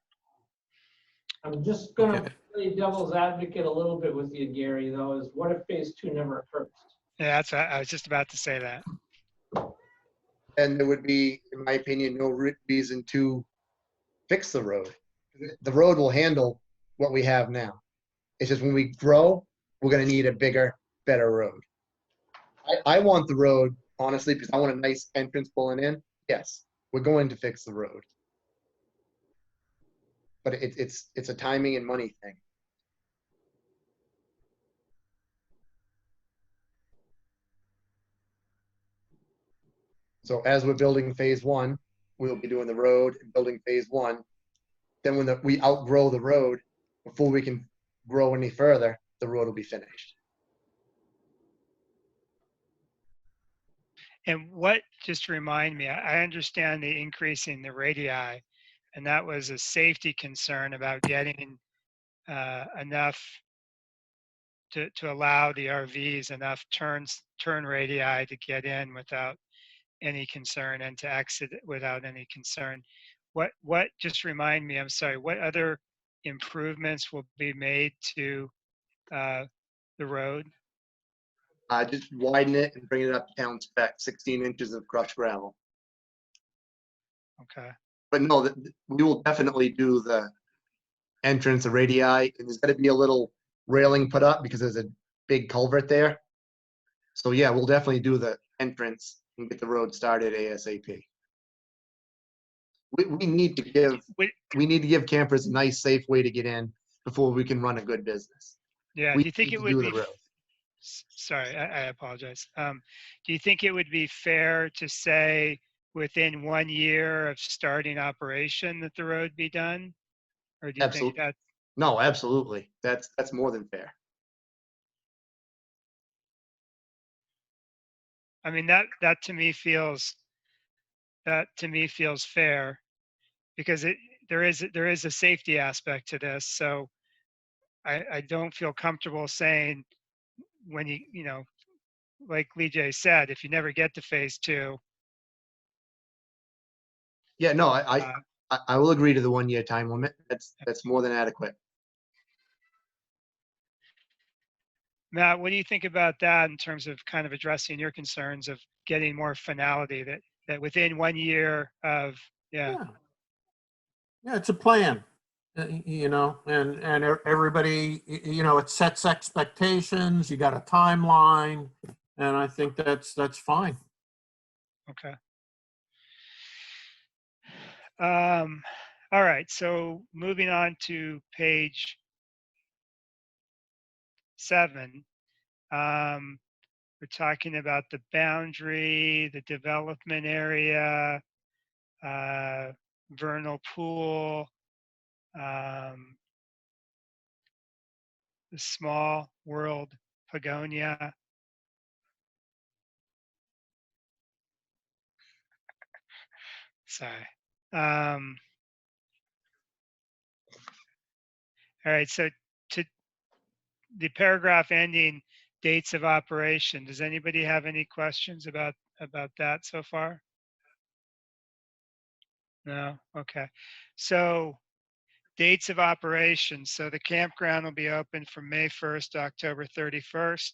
K: I'm just gonna
G: Okay.
K: play devil's advocate a little bit with you, Gary, though, is what if phase two never occurs?
A: Yeah, that's I was just about to say that.
F: And there would be, in my opinion, no reason to fix the road. The road will handle what we have now. It's just when we grow, we're gonna need a bigger, better road. I want the road, honestly, because I want a nice entrance pulling in. Yes, we're going to fix the road. But it's a timing and money thing. So as we're building phase one, we'll be doing the road and building phase one. Then when we outgrow the road, before we can grow any further, the road will be finished.
A: And what, just to remind me, I understand the increasing the radii, and that was a safety concern about getting enough to allow the RVs enough turn radii to get in without any concern and to exit without any concern. What just remind me, I'm sorry, what other improvements will be made to the road?
F: Just widen it and bring it up to town spec, 16 inches of crushed gravel.
A: Okay.
F: But no, we will definitely do the entrance, the radii, and there's gotta be a little railing put up because there's a big culvert there. So yeah, we'll definitely do the entrance and get the road started ASAP. We need to give campers a nice, safe way to get in before we can run a good business.
A: Yeah,
F: We
A: do you think
F: need
A: it
F: to
A: would
F: do
A: be,
F: the road.
A: sorry, I apologize. Do you think it would be fair to say within 1 year of starting operation that the road be done? Or do you think
F: Absolutely.
A: that,
F: No, absolutely. That's more than fair.
A: I mean, that to me feels fair, because there is a safety aspect to this. So I don't feel comfortable saying, when you know, like Lee J said, if you never get to phase two,
F: Yeah, no, I will agree to the 1 year time limit. That's more than adequate.
A: Matt, what do you think about that in terms of kind of addressing your concerns of getting more finality, that that within 1 year of, yeah.
G: Yeah, it's a plan, you know, and everybody, you know, it sets expectations. You got a timeline, and I think that's fine.
A: Okay. All right, so moving on to page 7. We're talking about the boundary, the development area, vernal pool, the small world Pagonia. Sorry. All right, so to the paragraph ending, dates of operation. Does anybody have any questions about that so far? No? Okay. So dates of operation. So the campground will be open from May 1st to October 31st.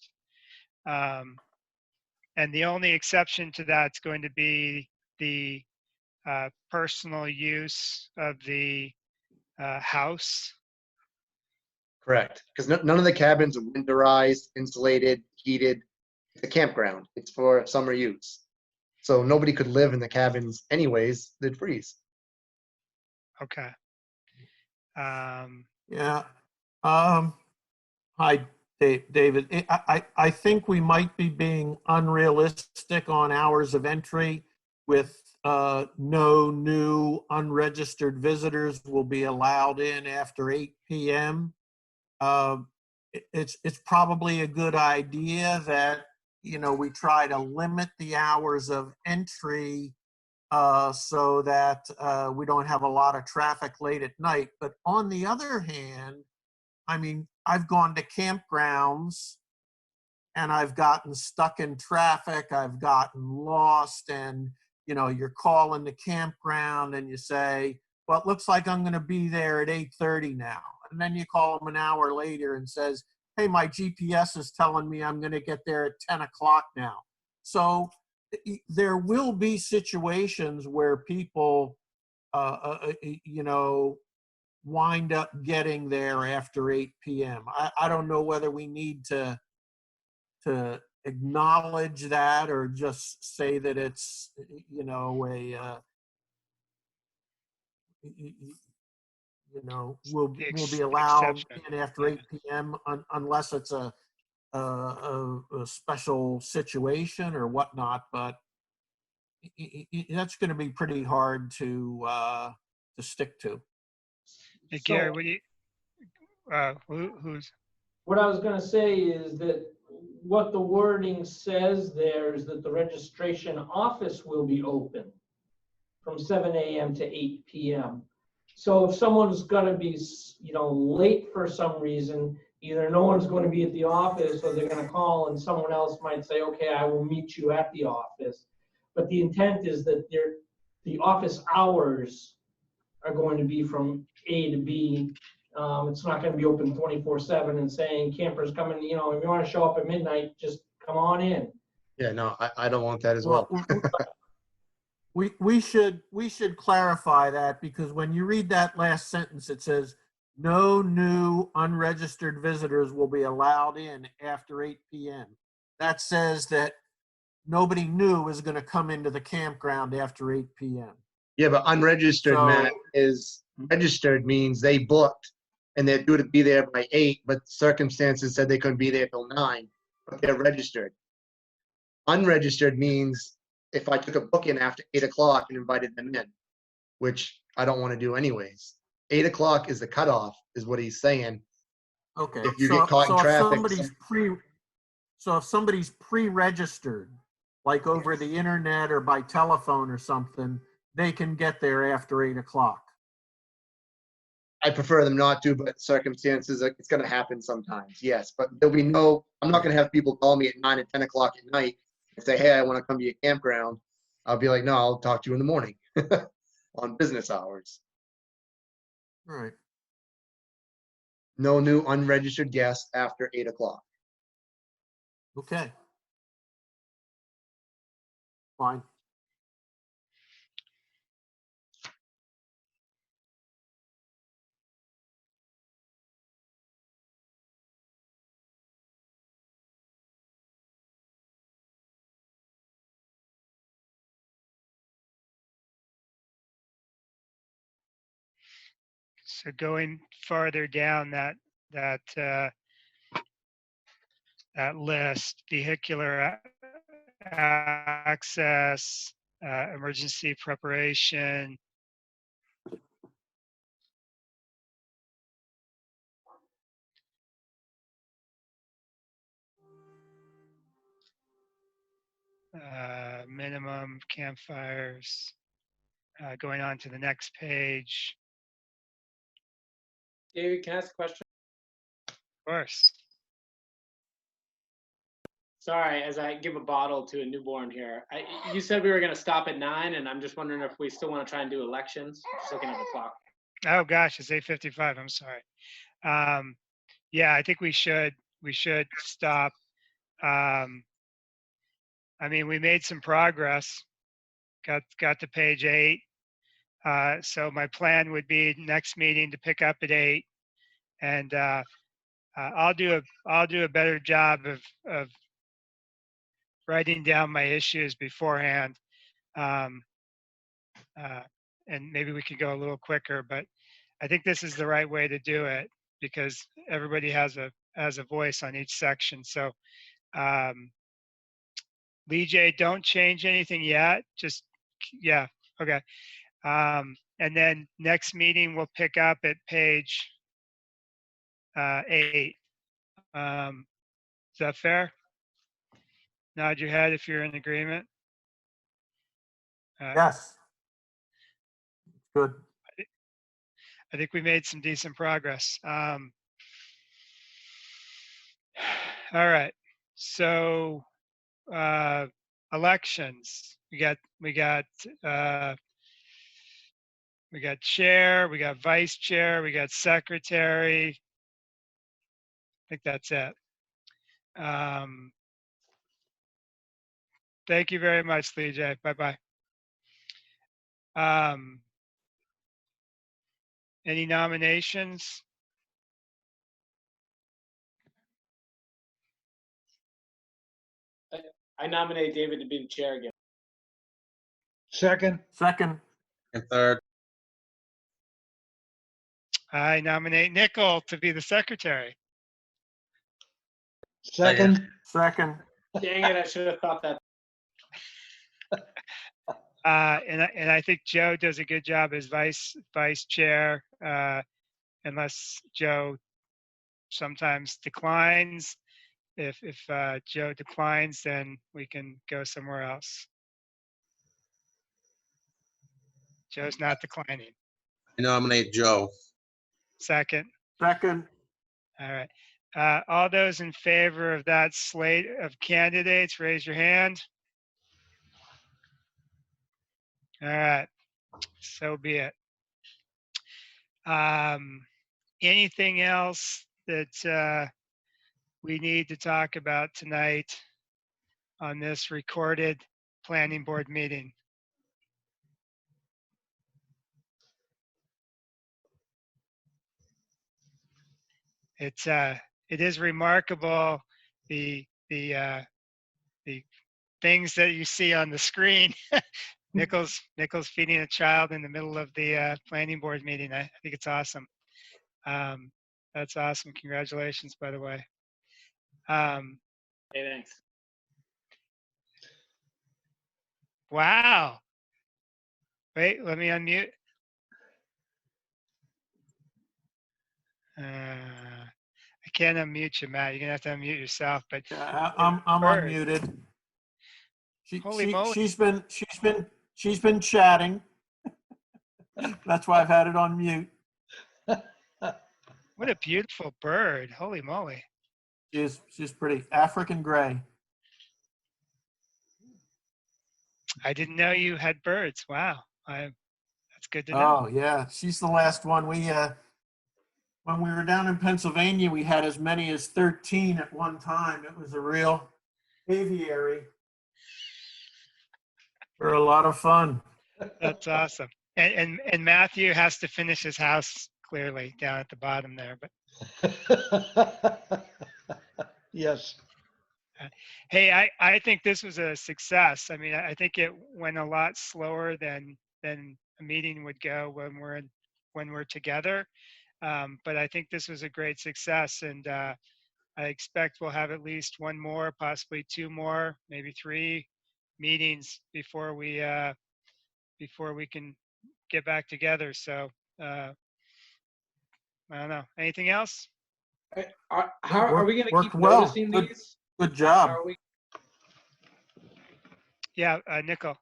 A: And the only exception to that's going to be the personal use of the house.
F: Correct. Because none of the cabins are winterized, insulated, heated. It's a campground. It's for summer use. So nobody could live in the cabins anyways. They'd freeze.
A: Okay.
G: Yeah. Hi, David. I think we might be being unrealistic on hours of entry with no new unregistered visitors will be allowed in after 8 p.m. It's probably a good idea that, you know, we try to limit the hours of entry so that we don't have a lot of traffic late at night. But on the other hand, I mean, I've gone to campgrounds and I've gotten stuck in traffic. I've gotten lost, and, you know, you're calling the campground and you say, well, it looks like I'm going to be there at 8:30 now. And then you call them an hour later and says, hey, my GPS is telling me I'm going to get there at 10 o'clock now. So there will be situations where people, you know, wind up getting there after 8 p.m. I don't know whether we need to acknowledge that or just say that it's, you know, you know, will be allowed in after 8 p.m. Unless it's a special situation or whatnot. But that's going to be pretty hard to stick to.
A: Hey, Gary, what do you, who's?
K: What I was gonna say is that what the wording says there is that the registration office will be open from 7 a.m. to 8 p.m. So if someone's gonna be, you know, late for some reason, either no one's going to be at the office or they're gonna call and someone else might say, okay, I will meet you at the office. But the intent is that the office hours are going to be from A to B. It's not going to be open 24/7 and saying campers coming, you know, if you want to show up at midnight, just come on in.
F: Yeah, no, I don't want that as well.
G: We should clarify that, because when you read that last sentence, it says no new unregistered visitors will be allowed in after 8 p.m. That says that nobody new is going to come into the campground after 8 p.m.
F: Yeah, but unregistered,
G: So-
F: Matt, is registered means they booked and they're due to be there by 8, but circumstances said they couldn't be there till 9, but they're registered. Unregistered means if I took a booking after 8 o'clock and invited them in, which I don't want to do anyways. 8 o'clock is the cutoff, is what he's saying.
G: Okay.
F: If you get caught in traffic.
G: So if somebody's pre-registered, like over the internet or by telephone or something, they can get there after 8 o'clock.
F: I prefer them not to, but circumstances, it's going to happen sometimes, yes. But there'll be no, I'm not going to have people call me at 9 and 10 o'clock at night and say, hey, I want to come to your campground. I'll be like, no, I'll talk to you in the morning on business hours.
G: All right.
F: No new unregistered guests after 8 o'clock.
G: Okay. Fine.
A: So going farther down that list, vehicular access, emergency preparation. Minimum campfires. Going on to the next page.
C: David, can I ask a question?
A: Of course.
C: Sorry, as I give a bottle to a newborn here. You said we were going to stop at 9, and I'm just wondering if we still want to try and do elections. Just looking at the clock.
A: Oh gosh, it's 8:55. I'm sorry. Yeah, I think we should stop. I mean, we made some progress. Got to page 8. So my plan would be next meeting to pick up at 8, and I'll do a better job of writing down my issues beforehand, and maybe we could go a little quicker. But I think this is the right way to do it because everybody has a voice on each section. So, Lee J, don't change anything yet. Just yeah, okay. And then next meeting we'll pick up at page 8. Is that fair? Nod your head if you're in agreement.
G: Yes. Good.
A: I think we made some decent progress. All right. So elections. We got chair, we got vice chair, we got secretary. I think that's it. Thank you very much, Lee J. Bye-bye. Any nominations?
C: I nominate David to be the chair again.
B: Second.
G: Second.
E: And third.
A: I nominate Nickel to be the secretary.
B: Second.
G: Second.
C: Dang it, I should have thought that.
A: And I think Joe does a good job as vice chair, unless Joe sometimes declines. If Joe declines, then we can go somewhere else. Joe's not declining.
E: I nominate Joe.
A: Second.
G: Second.
A: All right. All those in favor of that slate of candidates, raise your hand. All right. So be it. Anything else that we need to talk about tonight on this recorded planning board meeting? It is remarkable the things that you see on the screen. Nichols feeding a child in the middle of the planning board meeting. I think it's awesome. That's awesome. Congratulations, by the way.
C: Hey, thanks.
A: Wow. Wait, let me unmute. I can't unmute you, Matt. You're gonna have to unmute yourself. But
G: I'm unmuted.
A: Holy moly.
G: She's been chatting. That's why I've had it on mute.
A: What a beautiful bird. Holy moly.
G: She's pretty. African gray.
A: I didn't know you had birds. Wow. That's good to know.
G: Oh yeah, she's the last one. When we were down in Pennsylvania, we had as many as 13 at one time. It was a real aviary. For a lot of fun.
A: That's awesome. And Matthew has to finish his house clearly down at the bottom there. But
B: Yes.
A: hey, I think this was a success. I mean, I think it went a lot slower than a meeting would go when when we're together. But I think this was a great success, and I expect we'll have at least one more, possibly two more, maybe three meetings before we can get back together. So I don't know. Anything else?
C: How are we going to
G: Worked
C: keep
G: well.
C: noticing
G: Good.
C: these?
G: Good job.
C: How are we,
A: Yeah, Nickel.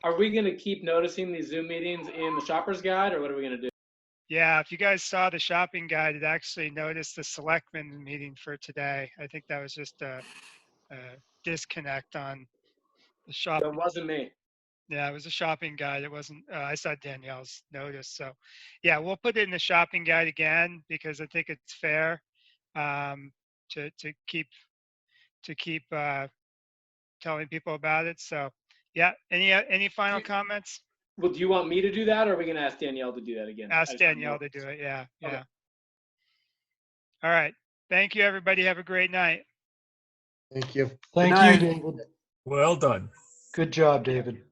C: are we going to keep noticing these Zoom meetings in the shopper's guide, or what are we going to do?
A: Yeah, if you guys saw the shopping guide, it actually noticed the selectmen meeting for today. I think that was just a disconnect on the shop.
C: That wasn't me.
A: Yeah, it was a shopping guide. It wasn't, I saw Danielle's notice. So yeah, we'll put it in the shopping guide again because I think it's fair to keep telling people about it. So yeah, any final comments?
C: Well, do you want me to do that, or are we going to ask Danielle to do that again?
A: Ask Danielle to do it. Yeah, yeah.
C: Okay.
A: All right. Thank you, everybody. Have a great night.
F: Thank you.
B: Thank
G: night.
B: you, David.
D: Well done.
B: Good job, David.